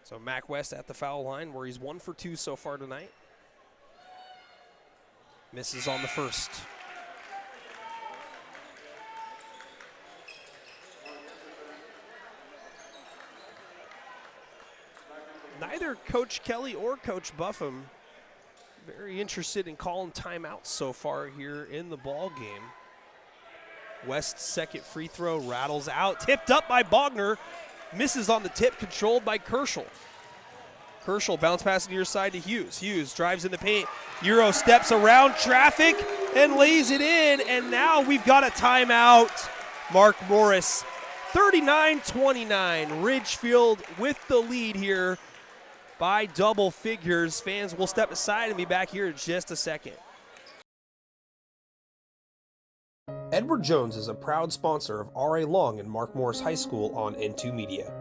So Mac West at the foul line where he's 1 for 2 so far tonight. Misses on the first. Neither Coach Kelly or Coach Buffum very interested in calling timeouts so far here in the ball game. West's second free throw rattles out, tipped up by Bogner. Misses on the tip, controlled by Kerschel. Kerschel bounce pass near side to Hughes. Hughes drives in the paint. Euro steps around traffic and lays it in. And now we've got a timeout. Mark Morris, 39-29. Ridgefield with the lead here by double figures. Fans will step aside and be back here in just a second. Edward Jones is a proud sponsor of R.A. Long and Mark Morris High School on N2 Media.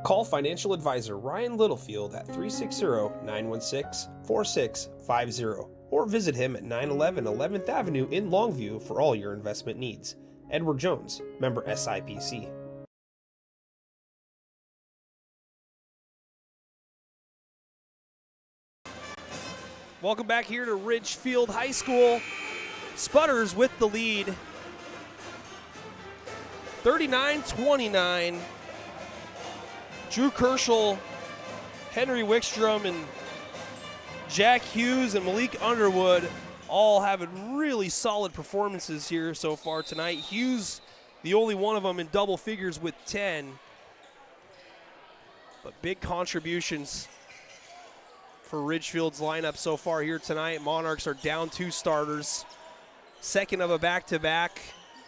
Call financial advisor Ryan Littlefield at 360-916-4650 or visit him at 911 11th Avenue in Longview for all your investment needs. Edward Jones, member SIPC. Welcome back here to Ridgefield High School. Spudders with the lead. 39-29. Drew Kerschel, Henry Wickstrom, and Jack Hughes and Malik Underwood all having really solid performances here so far tonight. Hughes, the only one of them in double figures with 10. But big contributions for Ridgefield's lineup so far here tonight. Monarchs are down 2 starters. Second of a back-to-back.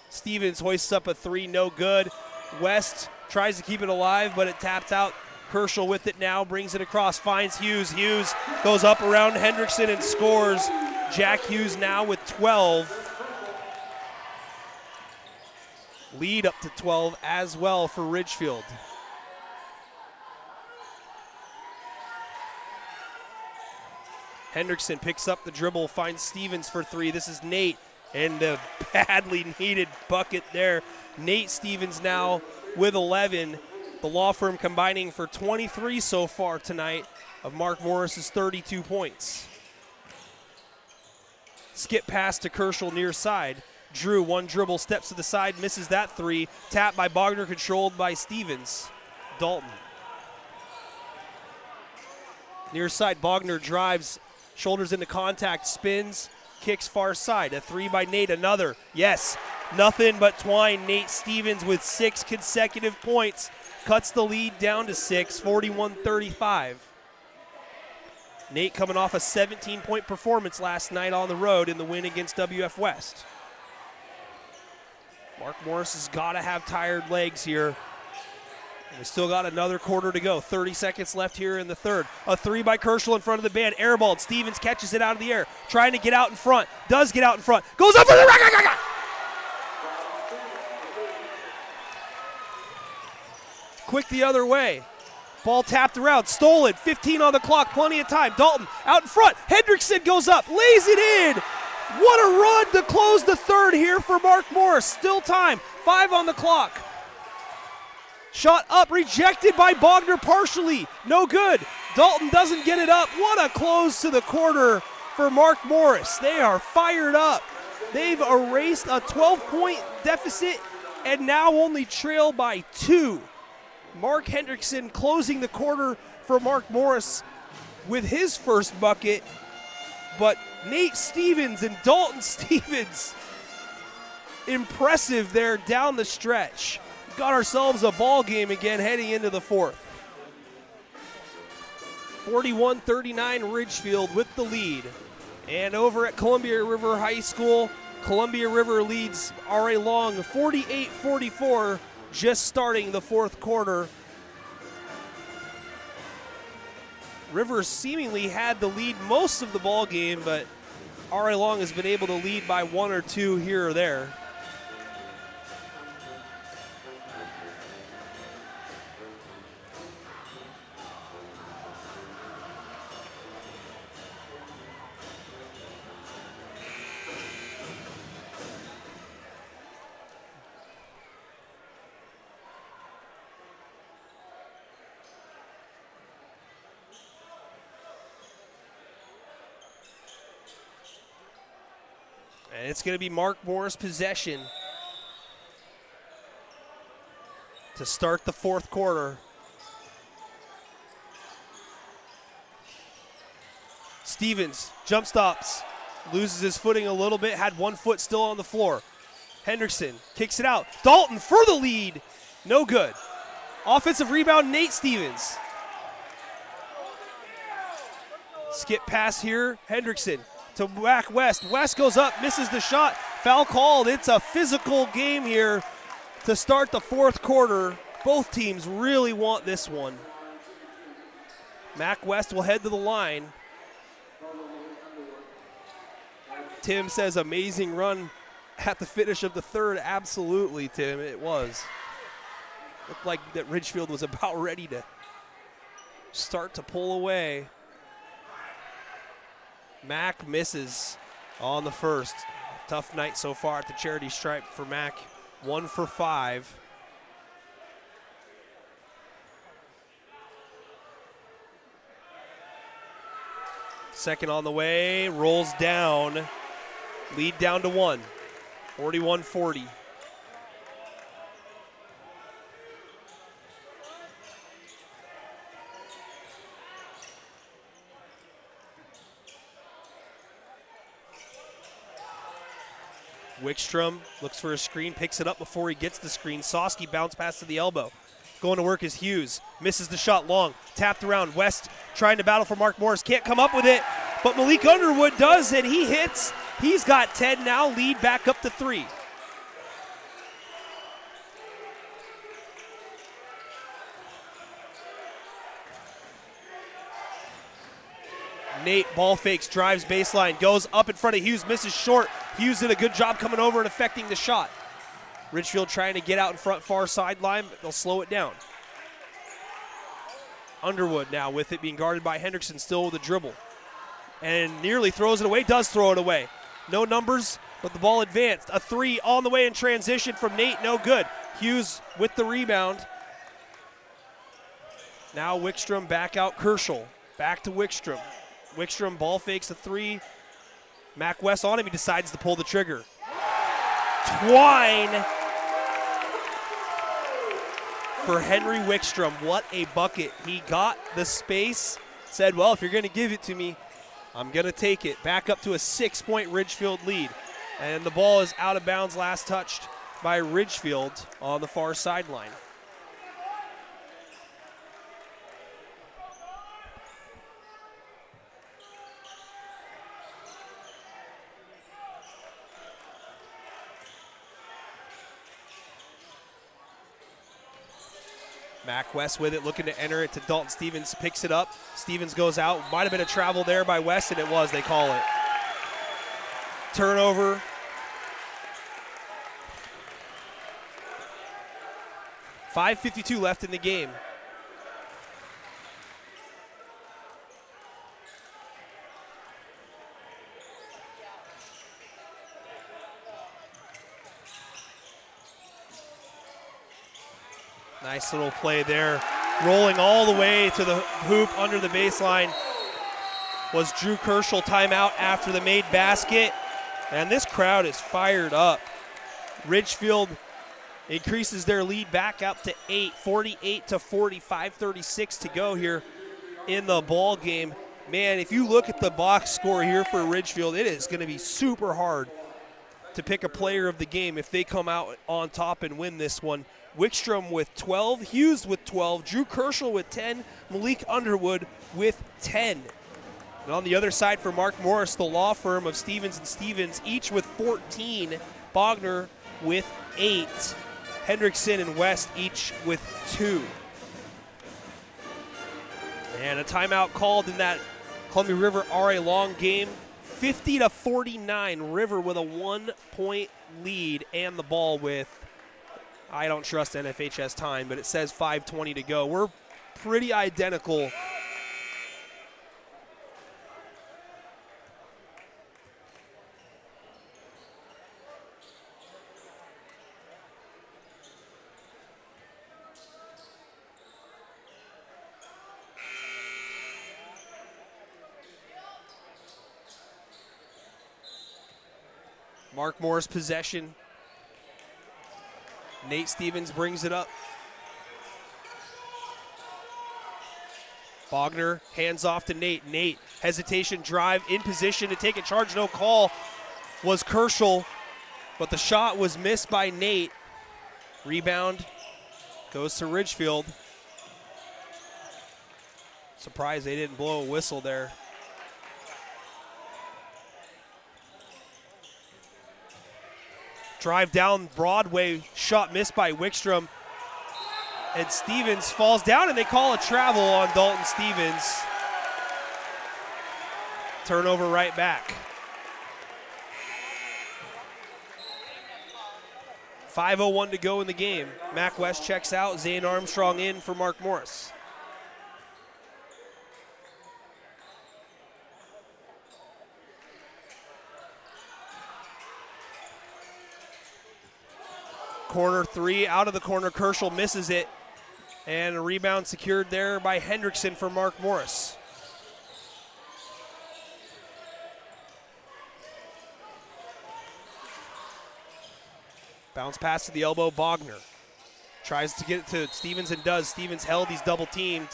Stevens hoists up a 3, no good. West tries to keep it alive, but it taps out. Kerschel with it now, brings it across, finds Hughes. Hughes goes up around Hendrickson and scores. Jack Hughes now with 12. Lead up to 12 as well for Ridgefield. Hendrickson picks up the dribble, finds Stevens for 3. This is Nate. And a badly needed bucket there. Nate Stevens now with 11. The law firm combining for 23 so far tonight of Mark Morris's 32 points. Skip pass to Kerschel near side. Drew, one dribble, steps to the side, misses that 3. Tap by Bogner, controlled by Stevens. Dalton. Near side, Bogner drives, shoulders into contact, spins, kicks far side. A 3 by Nate, another. Yes, nothing but twine. Nate Stevens with 6 consecutive points. Cuts the lead down to 6, 41-35. Nate coming off a 17-point performance last night on the road in the win against WF West. Mark Morris has got to have tired legs here. And we still got another quarter to go. 30 seconds left here in the third. A 3 by Kerschel in front of the band. Airballed. Stevens catches it out of the air. Trying to get out in front. Does get out in front. Goes up for the rack. Quick the other way. Ball tapped around. Stolen. 15 on the clock. Plenty of time. Dalton out in front. Hendrickson goes up. Lays it in. What a run to close the third here for Mark Morris. Still time. 5 on the clock. Shot up, rejected by Bogner partially. No good. Dalton doesn't get it up. What a close to the quarter for Mark Morris. They are fired up. They've erased a 12-point deficit and now only trail by 2. Mark Hendrickson closing the quarter for Mark Morris with his first bucket. But Nate Stevens and Dalton Stevens, impressive there down the stretch. Got ourselves a ball game again heading into the fourth. 41-39 Ridgefield with the lead. And over at Columbia River High School, Columbia River leads R.A. Long 48-44, just starting the fourth quarter. Rivers seemingly had the lead most of the ball game, but R.A. Long has been able to lead by 1 or 2 here or there. And it's going to be Mark Moore's possession to start the fourth quarter. Stevens jump stops, loses his footing a little bit, had one foot still on the floor. Hendrickson kicks it out. Dalton for the lead. No good. Offensive rebound, Nate Stevens. Skip pass here, Hendrickson to Mac West. West goes up, misses the shot. Foul called. It's a physical game here to start the fourth quarter. Both teams really want this one. Mac West will head to the line. Tim says amazing run at the finish of the third. Absolutely, Tim, it was. Looked like that Ridgefield was about ready to start to pull away. Mac misses on the first. Tough night so far at the charity stripe for Mac. 1 for 5. Second on the way, rolls down. Lead down to 1. 41-40. Wickstrom looks for a screen, picks it up before he gets the screen. Soski bounce pass to the elbow. Going to work is Hughes. Misses the shot long. Tapped around. West trying to battle for Mark Morris. Can't come up with it, but Malik Underwood does, and he hits. He's got 10 now. Lead back up to 3. Nate ball fakes, drives baseline, goes up in front of Hughes, misses short. Hughes did a good job coming over and affecting the shot. Ridgefield trying to get out in front, far sideline, but they'll slow it down. Underwood now with it, being guarded by Hendrickson, still with a dribble. And nearly throws it away, does throw it away. No numbers, but the ball advanced. A 3 on the way in transition from Nate, no good. Hughes with the rebound. Now Wickstrom back out Kershaw. Back to Wickstrom. Wickstrom ball fakes a 3. Mac West on him, he decides to pull the trigger. Twine for Henry Wickstrom. What a bucket. He got the space, said, well, if you're going to give it to me, I'm going to take it. Back up to a 6-point Ridgefield lead. And the ball is out of bounds, last touched by Ridgefield on the far sideline. Mac West with it, looking to enter it to Dalton Stevens, picks it up. Stevens goes out. Might have been a travel there by West, and it was. They call it. Turnover. .552 left in the game. Nice little play there. Rolling all the way to the hoop under the baseline was Drew Kershaw. Timeout after the made basket. And this crowd is fired up. Ridgefield increases their lead back up to 8, 48-40, 5:36 to go here in the ball game. Man, if you look at the box score here for Ridgefield, it is going to be super hard to pick a player of the game if they come out on top and win this one. Wickstrom with 12, Hughes with 12, Drew Kershaw with 10, Malik Underwood with 10. And on the other side for Mark Morris, the law firm of Stevens & Stevens, each with 14, Bogner with 8, Hendrickson and West each with 2. And a timeout called in that Columbia River RA Long game. 50-49, River with a 1-point lead and the ball with, I don't trust NFHS time, but it says 5:20 to go. We're pretty identical. Mark Morris possession. Nate Stevens brings it up. Bogner hands off to Nate. Nate, hesitation, drive, in position to take a charge. No call was Kerschel, but the shot was missed by Nate. Rebound goes to Ridgefield. Surprised they didn't blow a whistle there. Drive down Broadway, shot missed by Wickstrom. And Stevens falls down, and they call a travel on Dalton Stevens. Turnover right back. 5:01 to go in the game. Mac West checks out, Zane Armstrong in for Mark Morris. Corner three, out of the corner, Kerschel misses it. And a rebound secured there by Hendrickson for Mark Morris. Bounce pass to the elbow, Bogner. Tries to get it to Stevens and does. Stevens held, he's double teamed.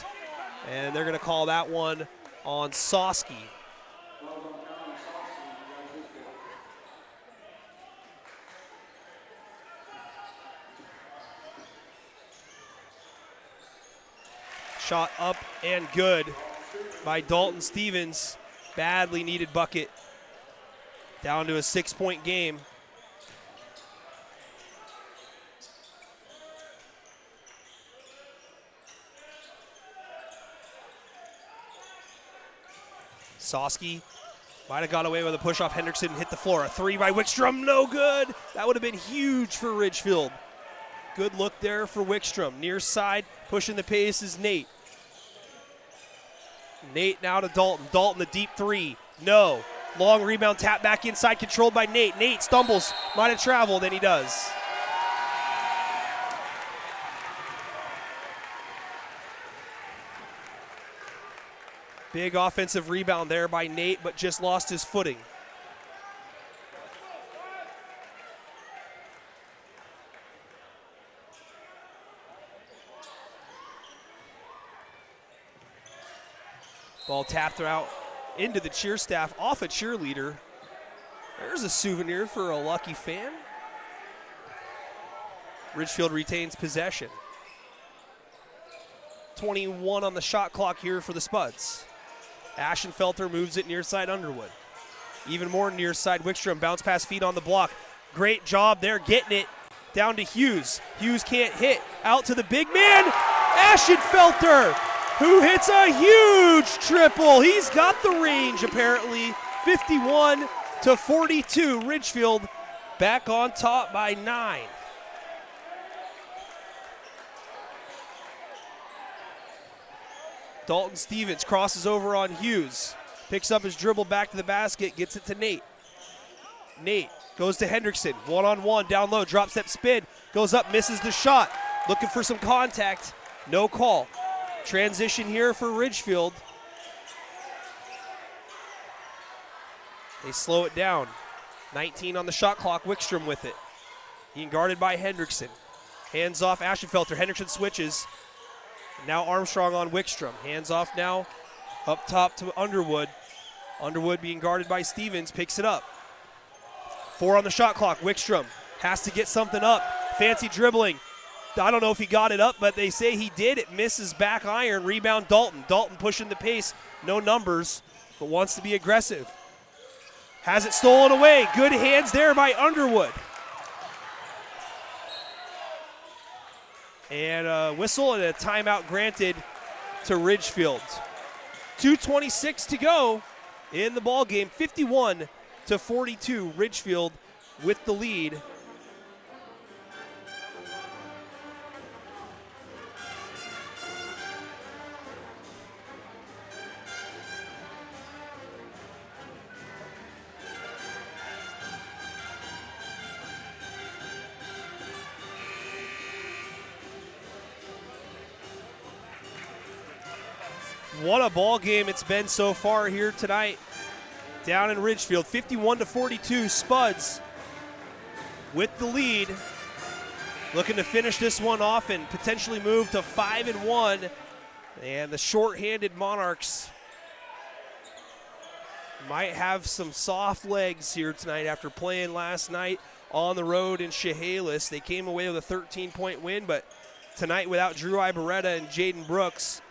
And they're gonna call that one on Soski. Shot up and good by Dalton Stevens. Badly needed bucket. Down to a 6-point game. Soski might have got away with a push off Hendrickson and hit the floor. A three by Wickstrom, no good. That would have been huge for Ridgefield. Good look there for Wickstrom. Near side, pushing the pace is Nate. Nate now to Dalton. Dalton, the deep three. No. Long rebound, tap back inside, controlled by Nate. Nate stumbles, might have traveled, and he does. Big offensive rebound there by Nate, but just lost his footing. Ball tapped out into the cheer staff, off a cheerleader. There's a souvenir for a lucky fan. Ridgefield retains possession. 21 on the shot clock here for the Spuds. Ashenfelter moves it near side Underwood. Even more near side Wickstrom, bounce pass feed on the block. Great job there getting it down to Hughes. Hughes can't hit, out to the big man, Ashenfelter, who hits a huge triple. He's got the range apparently. 51-42, Ridgefield back on top by 9. Dalton Stevens crosses over on Hughes. Picks up his dribble back to the basket, gets it to Nate. Nate goes to Hendrickson, one-on-one, down low, drop step spin, goes up, misses the shot. Looking for some contact, no call. Transition here for Ridgefield. They slow it down. 19 on the shot clock, Wickstrom with it. Being guarded by Hendrickson. Hands off Ashenfelter, Hendrickson switches. Now Armstrong on Wickstrom. Hands off now, up top to Underwood. Underwood being guarded by Stevens, picks it up. 4 on the shot clock, Wickstrom has to get something up. Fancy dribbling. I don't know if he got it up, but they say he did. It misses back iron. Rebound Dalton. Dalton pushing the pace. No numbers, but wants to be aggressive. Has it stolen away. Good hands there by Underwood. And a whistle and a timeout granted to Ridgefield. 2:26 to go in the ball game. 51-42, Ridgefield with the lead. What a ball game it's been so far here tonight down in Ridgefield. 51-42, Spuds with the lead. Looking to finish this one off and potentially move to 5-1. And the short-handed Monarchs might have some soft legs here tonight after playing last night on the road in Chehalis. They came away with a 13-point win, but tonight without Drew Ibarreta and Jaden Brooks,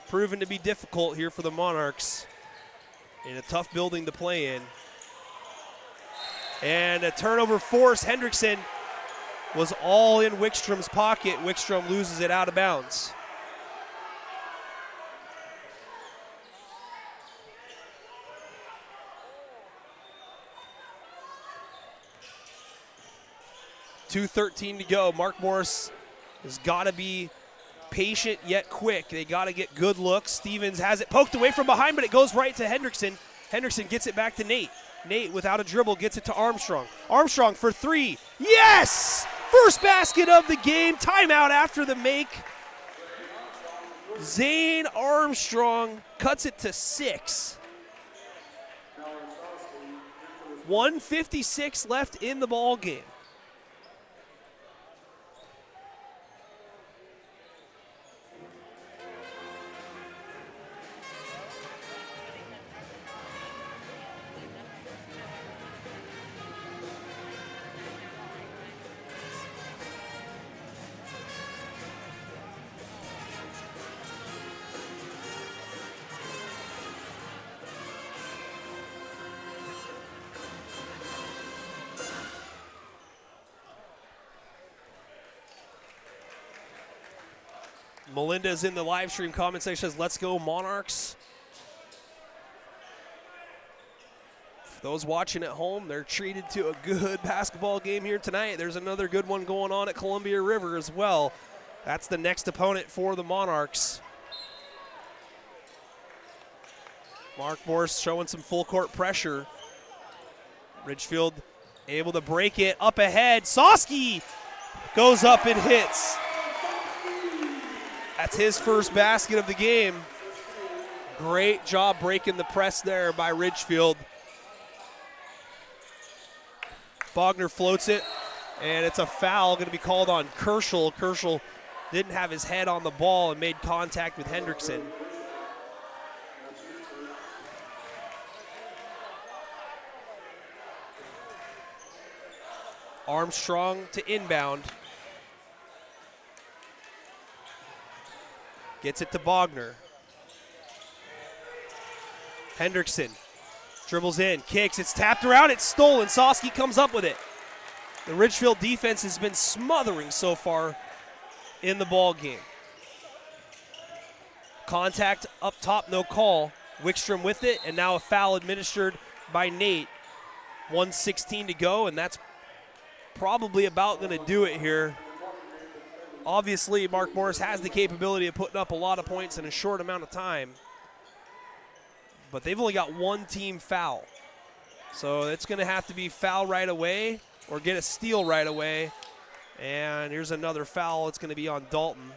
proven to be difficult here for the Monarchs in a tough building to play in. And a turnover force. Hendrickson was all in Wickstrom's pocket. Wickstrom loses it out of bounds. .213 to go. Mark Morris has got to be patient yet quick. They got to get good looks. Stevens has it poked away from behind, but it goes right to Hendrickson. Hendrickson gets it back to Nate. Nate, without a dribble, gets it to Armstrong. Armstrong for three. Yes! First basket of the game. Timeout after the make. Zane Armstrong cuts it to 6. 1:56 left in the ball game. Melinda's in the live stream comment section, says, let's go Monarchs. For those watching at home, they're treated to a good basketball game here tonight. There's another good one going on at Columbia River as well. That's the next opponent for the Monarchs. Mark Morris showing some full court pressure. Ridgefield able to break it up ahead. Soski goes up and hits. That's his first basket of the game. Great job breaking the press there by Ridgefield. Bogner floats it, and it's a foul going to be called on Kerschel. Kerschel didn't have his head on the ball and made contact with Hendrickson. Armstrong to inbound. Gets it to Bogner. Hendrickson dribbles in, kicks, it's tapped around, it's stolen. Soski comes up with it. The Ridgefield defense has been smothering so far in the ball game. Contact up top, no call. Wickstrom with it, and now a foul administered by Nate. 1:16 to go, and that's probably about going to do it here. Obviously, Mark Morris has the capability of putting up a lot of points in a short amount of time, but they've only got one team foul. So it's going to have to be foul right away or get a steal right away. And here's another foul. It's going to be on Dalton.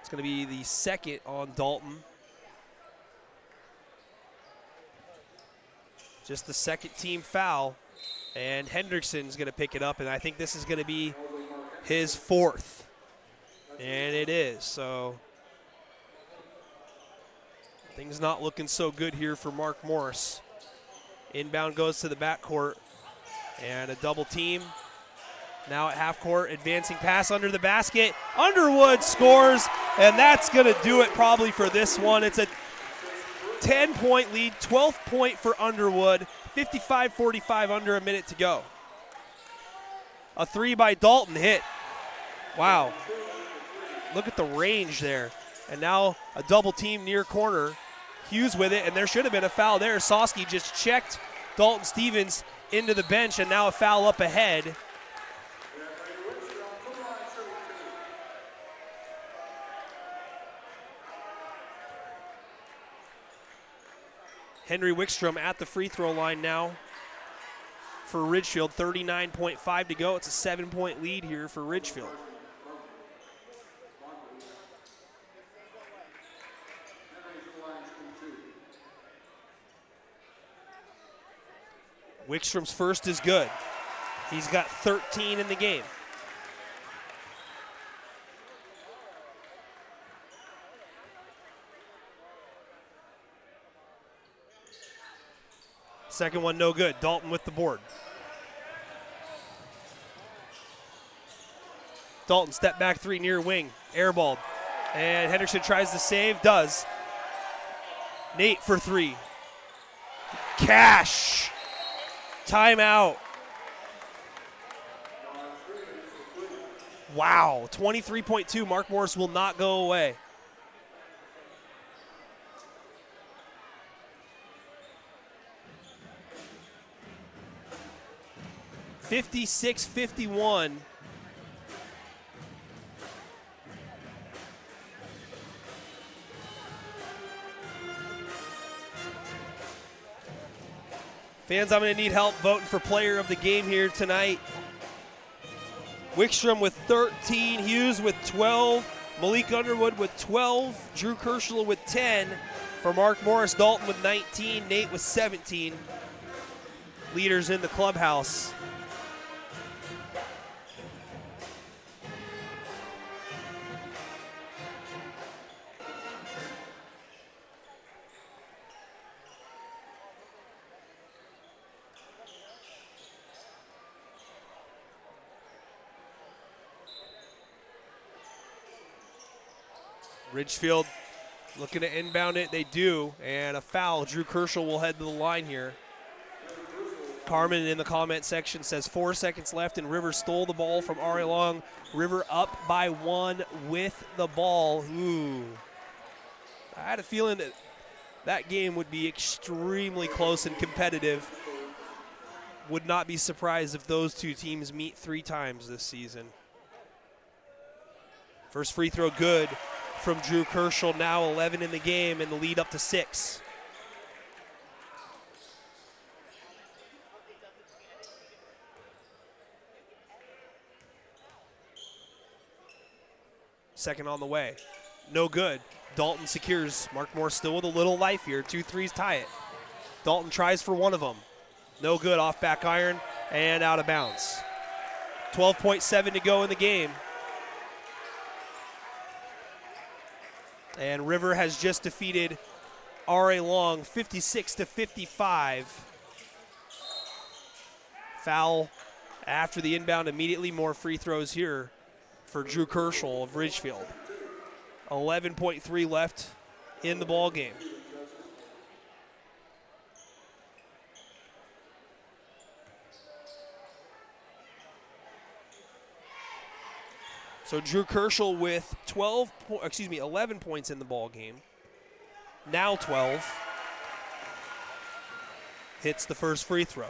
It's going to be the second on Dalton. Just the second team foul. And Hendrickson's going to pick it up, and I think this is going to be his fourth. And it is, so things not looking so good here for Mark Morris. Inbound goes to the backcourt, and a double team. Now at half court, advancing pass under the basket. Underwood scores, and that's going to do it probably for this one. It's a 10-point lead, 12th point for Underwood. 55-45, under a minute to go. A three by Dalton hit. Wow. look at the range there. And now a double team near corner. Hughes with it, and there should have been a foul there. Soski just checked Dalton Stevens into the bench, and now a foul up ahead. Henry Wickstrom at the free throw line now for Ridgefield. 39.5 to go. It's a 7-point lead here for Ridgefield. Wickstrom's first is good. He's got 13 in the game. Second one no good. Dalton with the board. Dalton step back three near wing. Airballed. And Hendrickson tries to save. Does. Nate for three. Cash. Timeout. Wow. 23.2. Mark Morris will not go away. (56-51). Fans, I'm going to need help voting for player of the game here tonight. Wickstrom with 13, Hughes with 12, Malik Underwood with 12, Drew Kerschel with 10. For Mark Morris, Dalton with 19, Nate with 17. Leaders in the clubhouse. Ridgefield looking to inbound it. They do, and a foul. Drew Kerschel will head to the line here. Carmen in the comment section says 4 seconds left, and River stole the ball from Ari Long. River up by 1 with the ball. Ooh. I had a feeling that that game would be extremely close and competitive. Would not be surprised if those two teams meet 3 times this season. First free throw good from Drew Kerschel, now 11 in the game, and the lead up to 6. Second on the way. No good. Dalton secures. Mark Moore still with a little life here. 2 threes tie it. Dalton tries for one of them. No good. Off back iron and out of bounds. 12.7 to go in the game. And River has just defeated R.A. Long 56-55. Foul after the inbound immediately. More free throws here for Drew Kerschel of Ridgefield. 11.3 left in the ball game. So Drew Kerschel with 11 points in the ball game. Now 12. Hits the first free throw.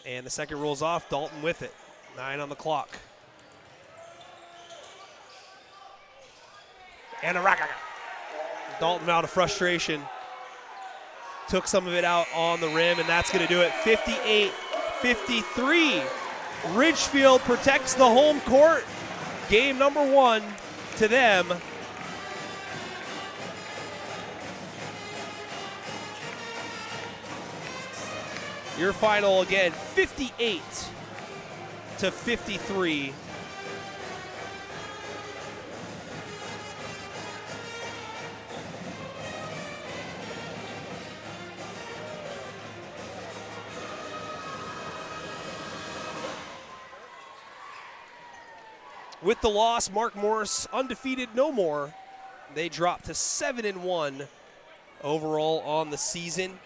And the second rolls off. Dalton with it. 9 on the clock. And a rack. Dalton out of frustration. Took some of it out on the rim, and that's going to do it. 58-53. Ridgefield protects the home court. Game number 1 to them. Your final again, 58-53. With the loss, Mark Morris undefeated no more. They drop to 7-1 overall on the season.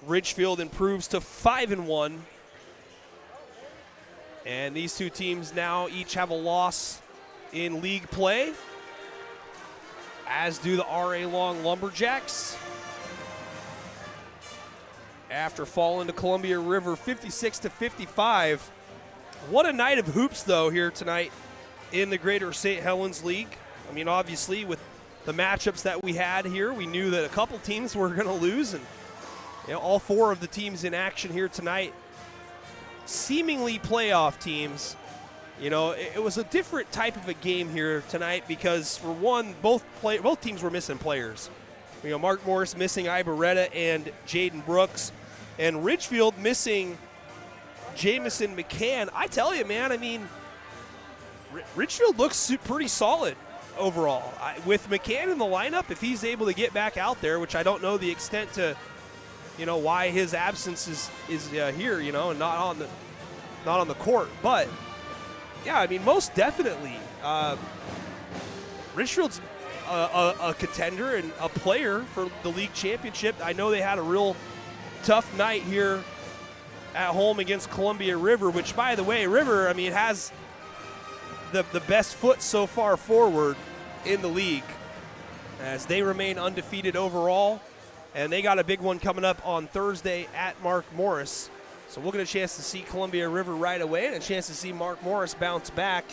Ridgefield improves to 5-1. And these two teams now each have a loss in league play, as do the R.A. Long Lumberjacks, after falling to Columbia River 56-55. What a night of hoops, though, here tonight in the Greater St. Helens League. I mean, obviously, with the matchups that we had here, we knew that a couple teams were going to lose, and all four of the teams in action here tonight, seemingly playoff teams. It was a different type of a game here tonight because, for one, both teams were missing players. Mark Morris missing Ibaretta and Jaden Brooks, and Ridgefield missing Jamison McCann. I tell you, man, I mean, Ridgefield looks pretty solid overall. With McCann in the lineup, if he's able to get back out there, which I don't know the extent to, why his absence is here, and not on the court. But, yeah, I mean, most definitely, Ridgefield's a contender and a player for the league championship. I know they had a real tough night here at home against Columbia River, which, by the way, River, I mean, has the best foot so far forward in the league, as they remain undefeated overall, and they got a big one coming up on Thursday at Mark Morris. So we'll get a chance to see Columbia River right away and a chance to see Mark Morris bounce back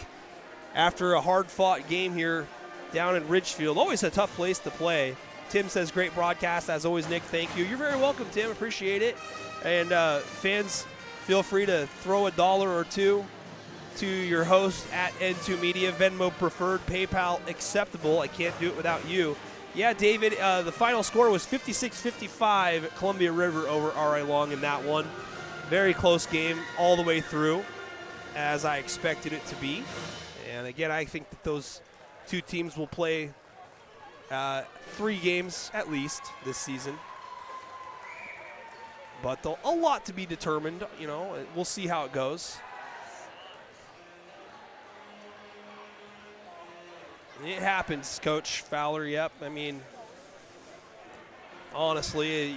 after a hard-fought game here down in Ridgefield. Always a tough place to play. Tim says, great broadcast. As always, Nick, thank you. You're very welcome, Tim. Appreciate it. And fans, feel free to throw $1 or $2 to your host at N2 Media. Venmo preferred, PayPal acceptable. I can't do it without you. Yeah, David, the final score was 56-55, Columbia River over R.A. Long in that one. Very close game all the way through, as I expected it to be. And again, I think that those two teams will play 3 games at least this season. But a lot to be determined, we'll see how it goes. It happens, Coach Fowler. Yep. I mean, honestly,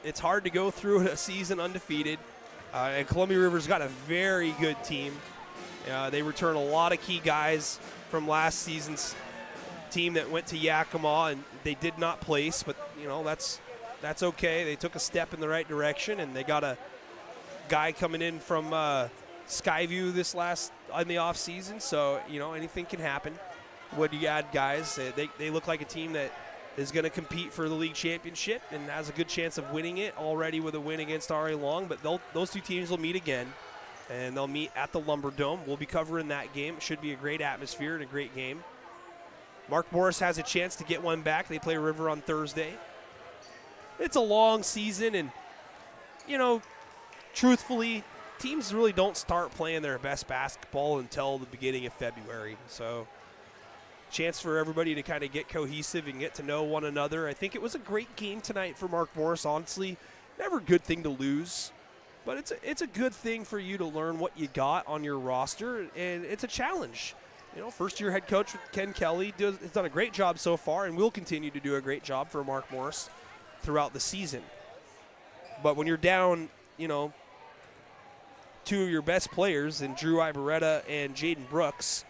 it's hard to go through a season undefeated. And Columbia River's got a very good team. They return a lot of key guys from last season's team that went to Yakima, and they did not place. But, that's okay. They took a step in the right direction, and they got a guy coming in from Skyview in the offseason. So, anything can happen when you add guys. They look like a team that is going to compete for the league championship and has a good chance of winning it already with a win against R.A. Long. But those two teams will meet again, and they'll meet at the Lumberdome. We'll be covering that game. It should be a great atmosphere and a great game. Mark Morris has a chance to get one back. They play River on Thursday. It's a long season, and, truthfully, teams really don't start playing their best basketball until the beginning of February. So, chance for everybody to kind of get cohesive and get to know one another. I think it was a great game tonight for Mark Morris. Honestly, never a good thing to lose, but it's a good thing for you to learn what you got on your roster, and it's a challenge. First-year head coach Ken Kelly has done a great job so far, and will continue to do a great job for Mark Morris throughout the season. But when you're down, 2 of your best players in Drew Ibaretta and Jaden Brooks,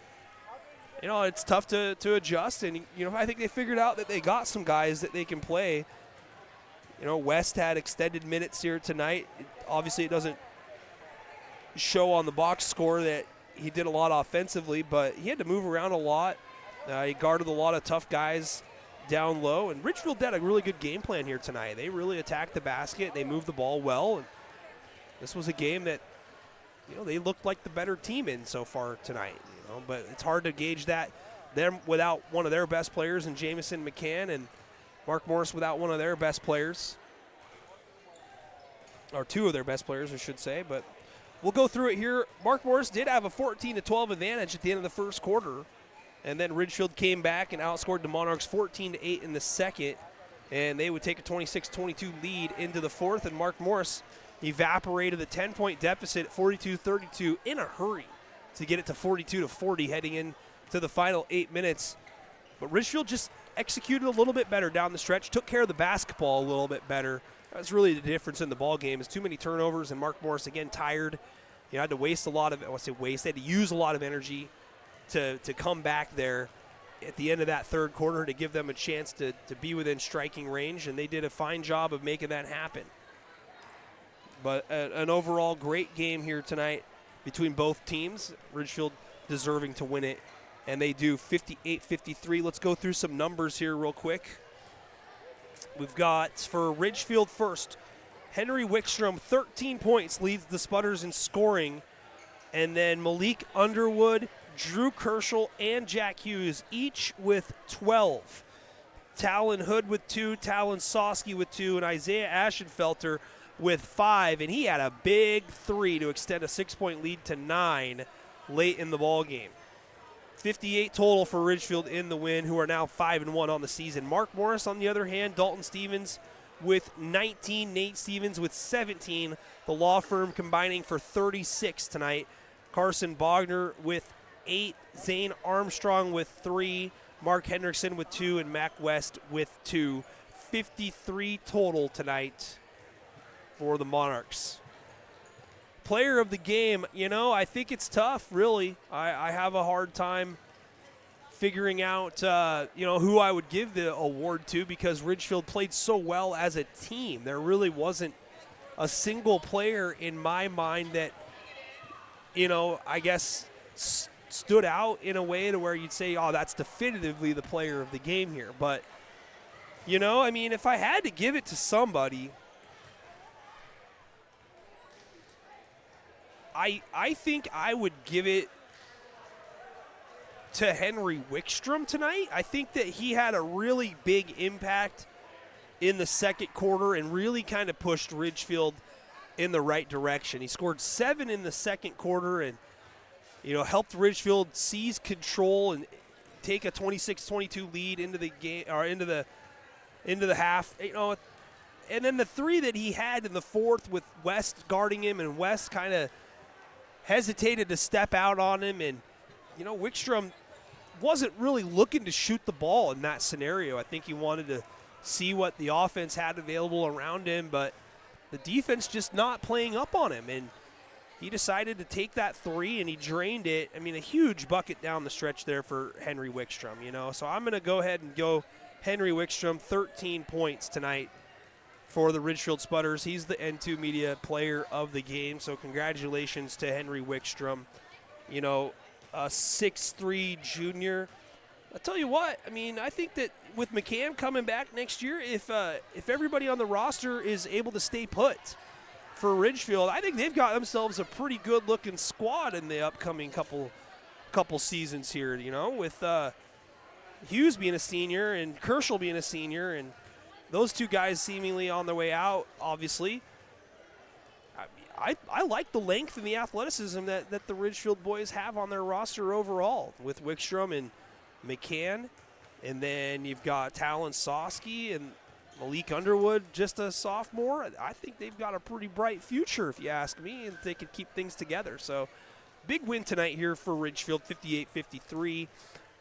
it's tough to adjust. And, I think they figured out that they got some guys that they can play. West had extended minutes here tonight. Obviously, it doesn't show on the box score that he did a lot offensively, but he had to move around a lot. He guarded a lot of tough guys down low, and Ridgefield had a really good game plan here tonight. They really attacked the basket. They moved the ball well, and this was a game that, they looked like the better team in so far tonight. But it's hard to gauge that. Them without one of their best players in Jamison McCann, and Mark Morris without one of their best players, or 2 of their best players, I should say. But we'll go through it here. Mark Morris did have a 14-12 advantage at the end of the first quarter. And then Ridgefield came back and outscored the Monarchs 14-8 in the second. And they would take a 26-22 lead into the fourth. And Mark Morris evaporated the 10-point deficit at 42-32 in a hurry to get it to 42-40 heading into the final 8 minutes. But Ridgefield just executed a little bit better down the stretch, took care of the basketball a little bit better. That's really the difference in the ball game. Is too many turnovers, and Mark Morris again tired. Had to waste a lot of. They had to use a lot of energy to come back there at the end of that third quarter to give them a chance to be within striking range, and they did a fine job of making that happen. But an overall great game here tonight between both teams. Ridgefield deserving to win it, and they do 58-53. Let's go through some numbers here real quick. We've got for Ridgefield first, Henry Wickstrom, 13 points, leads the Spudders in scoring. And then Malik Underwood, Drew Kerschel, and Jack Hughes, each with 12. Talon Hood with 2, Talon Soski with 2, and Isaiah Aschenfelter with 5. And he had a big 3 to extend a 6-point lead to 9 late in the ball game. 58 total for Ridgefield in the win, who are now 5-1 on the season. Mark Morris, on the other hand, Dalton Stevens with 19, Nate Stevens with 17. The law firm combining for 36 tonight. Carson Bogner with 8, Zane Armstrong with 3, Mark Hendrickson with 2, and Mac West with 2. 53 total tonight for the Monarchs. Player of the game, I think it's tough, really. I have a hard time figuring out, who I would give the award to, because Ridgefield played so well as a team. There really wasn't a single player in my mind that, I guess stood out in a way to where you'd say, oh, that's definitively the player of the game here. But, if I had to give it to somebody, I think I would give it to Henry Wickstrom tonight. I think that he had a really big impact in the second quarter and really kind of pushed Ridgefield in the right direction. He scored 7 in the second quarter and, helped Ridgefield seize control and take a 26-22 lead into the game, or into the half. And then the 3 that he had in the fourth with West guarding him, and West kind of hesitated to step out on him, and Wickstrom wasn't really looking to shoot the ball in that scenario. I think he wanted to see what the offense had available around him, but the defense just not playing up on him, and he decided to take that 3 and he drained it. I mean, a huge bucket down the stretch there for Henry Wickstrom, So I'm going to go ahead and go Henry Wickstrom, 13 points tonight for the Ridgefield Spudders. He's the N2 Media Player of the Game, so congratulations to Henry Wickstrom. A 6'3" junior. I'll tell you what, I think that with McCann coming back next year, if everybody on the roster is able to stay put for Ridgefield, I think they've got themselves a pretty good-looking squad in the upcoming couple seasons here, with Hughes being a senior and Kerschel being a senior, and those 2 guys seemingly on their way out, obviously. I like the length and the athleticism that the Ridgefield boys have on their roster overall, with Wickstrom and McCann. And then you've got Talon Soski and Malik Underwood, just a sophomore. I think they've got a pretty bright future, if you ask me, and they could keep things together. So big win tonight here for Ridgefield, 58-53.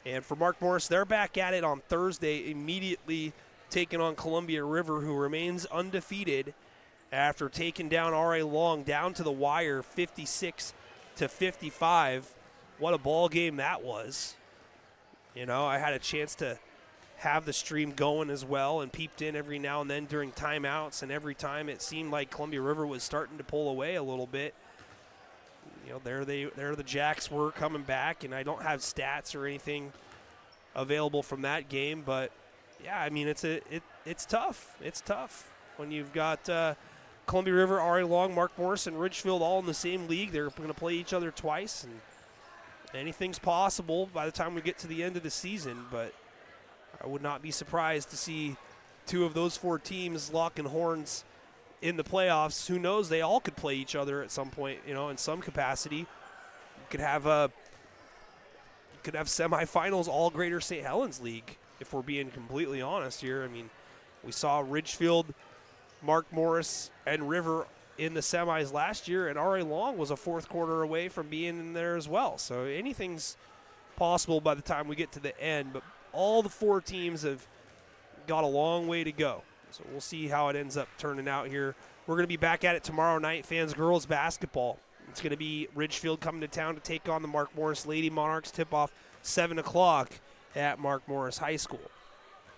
And for Mark Morris, they're back at it on Thursday, immediately taking on Columbia River, who remains undefeated after taking down R.A. Long down to the wire, 56-55. What a ball game that was. I had a chance to have the stream going as well and peeped in every now and then during timeouts, and every time it seemed like Columbia River was starting to pull away a little bit. There the Jacks were coming back, and I don't have stats or anything available from that game, but yeah, it's tough. It's tough when you've got Columbia River, R.A. Long, Mark Morris, and Ridgefield all in the same league. They're going to play each other twice, and anything's possible by the time we get to the end of the season, but I would not be surprised to see 2 of those 4 teams locking horns in the playoffs. Who knows? They all could play each other at some point, in some capacity. You could have semifinals all Greater St. Helens League, if we're being completely honest here. We saw Ridgefield, Mark Morris, and River in the semis last year, and R.A. Long was a fourth quarter away from being in there as well. So anything's possible by the time we get to the end, but all the 4 teams have got a long way to go. So we'll see how it ends up turning out here. We're going to be back at it tomorrow night, fans girls basketball. It's going to be Ridgefield coming to town to take on the Mark Morris Lady Monarchs. Tip-off 7 o'clock at Mark Morris High School.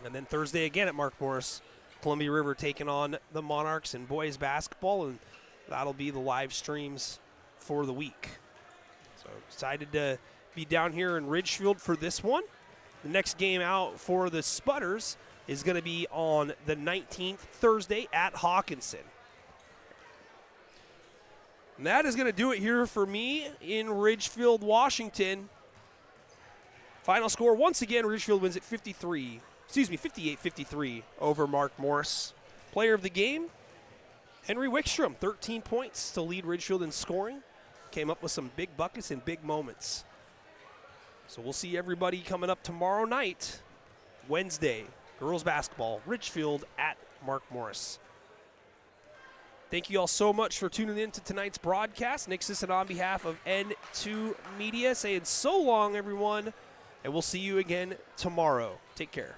And then Thursday again at Mark Morris, Columbia River taking on the Monarchs in boys basketball, and that'll be the live streams for the week. So excited to be down here in Ridgefield for this one. The next game out for the Spudders is going to be on the 19th, Thursday at Hawkinson. And that is going to do it here for me in Ridgefield, Washington. Final score, once again, Ridgefield wins at 58-53 over Mark Morris. Player of the game, Henry Wickstrom, 13 points to lead Ridgefield in scoring. Came up with some big buckets and big moments. So we'll see everybody coming up tomorrow night, Wednesday, girls basketball, Ridgefield at Mark Morris. Thank you all so much for tuning in to tonight's broadcast. Nick Sisson on behalf of N2 Media saying so long, everyone, and we'll see you again tomorrow. Take care.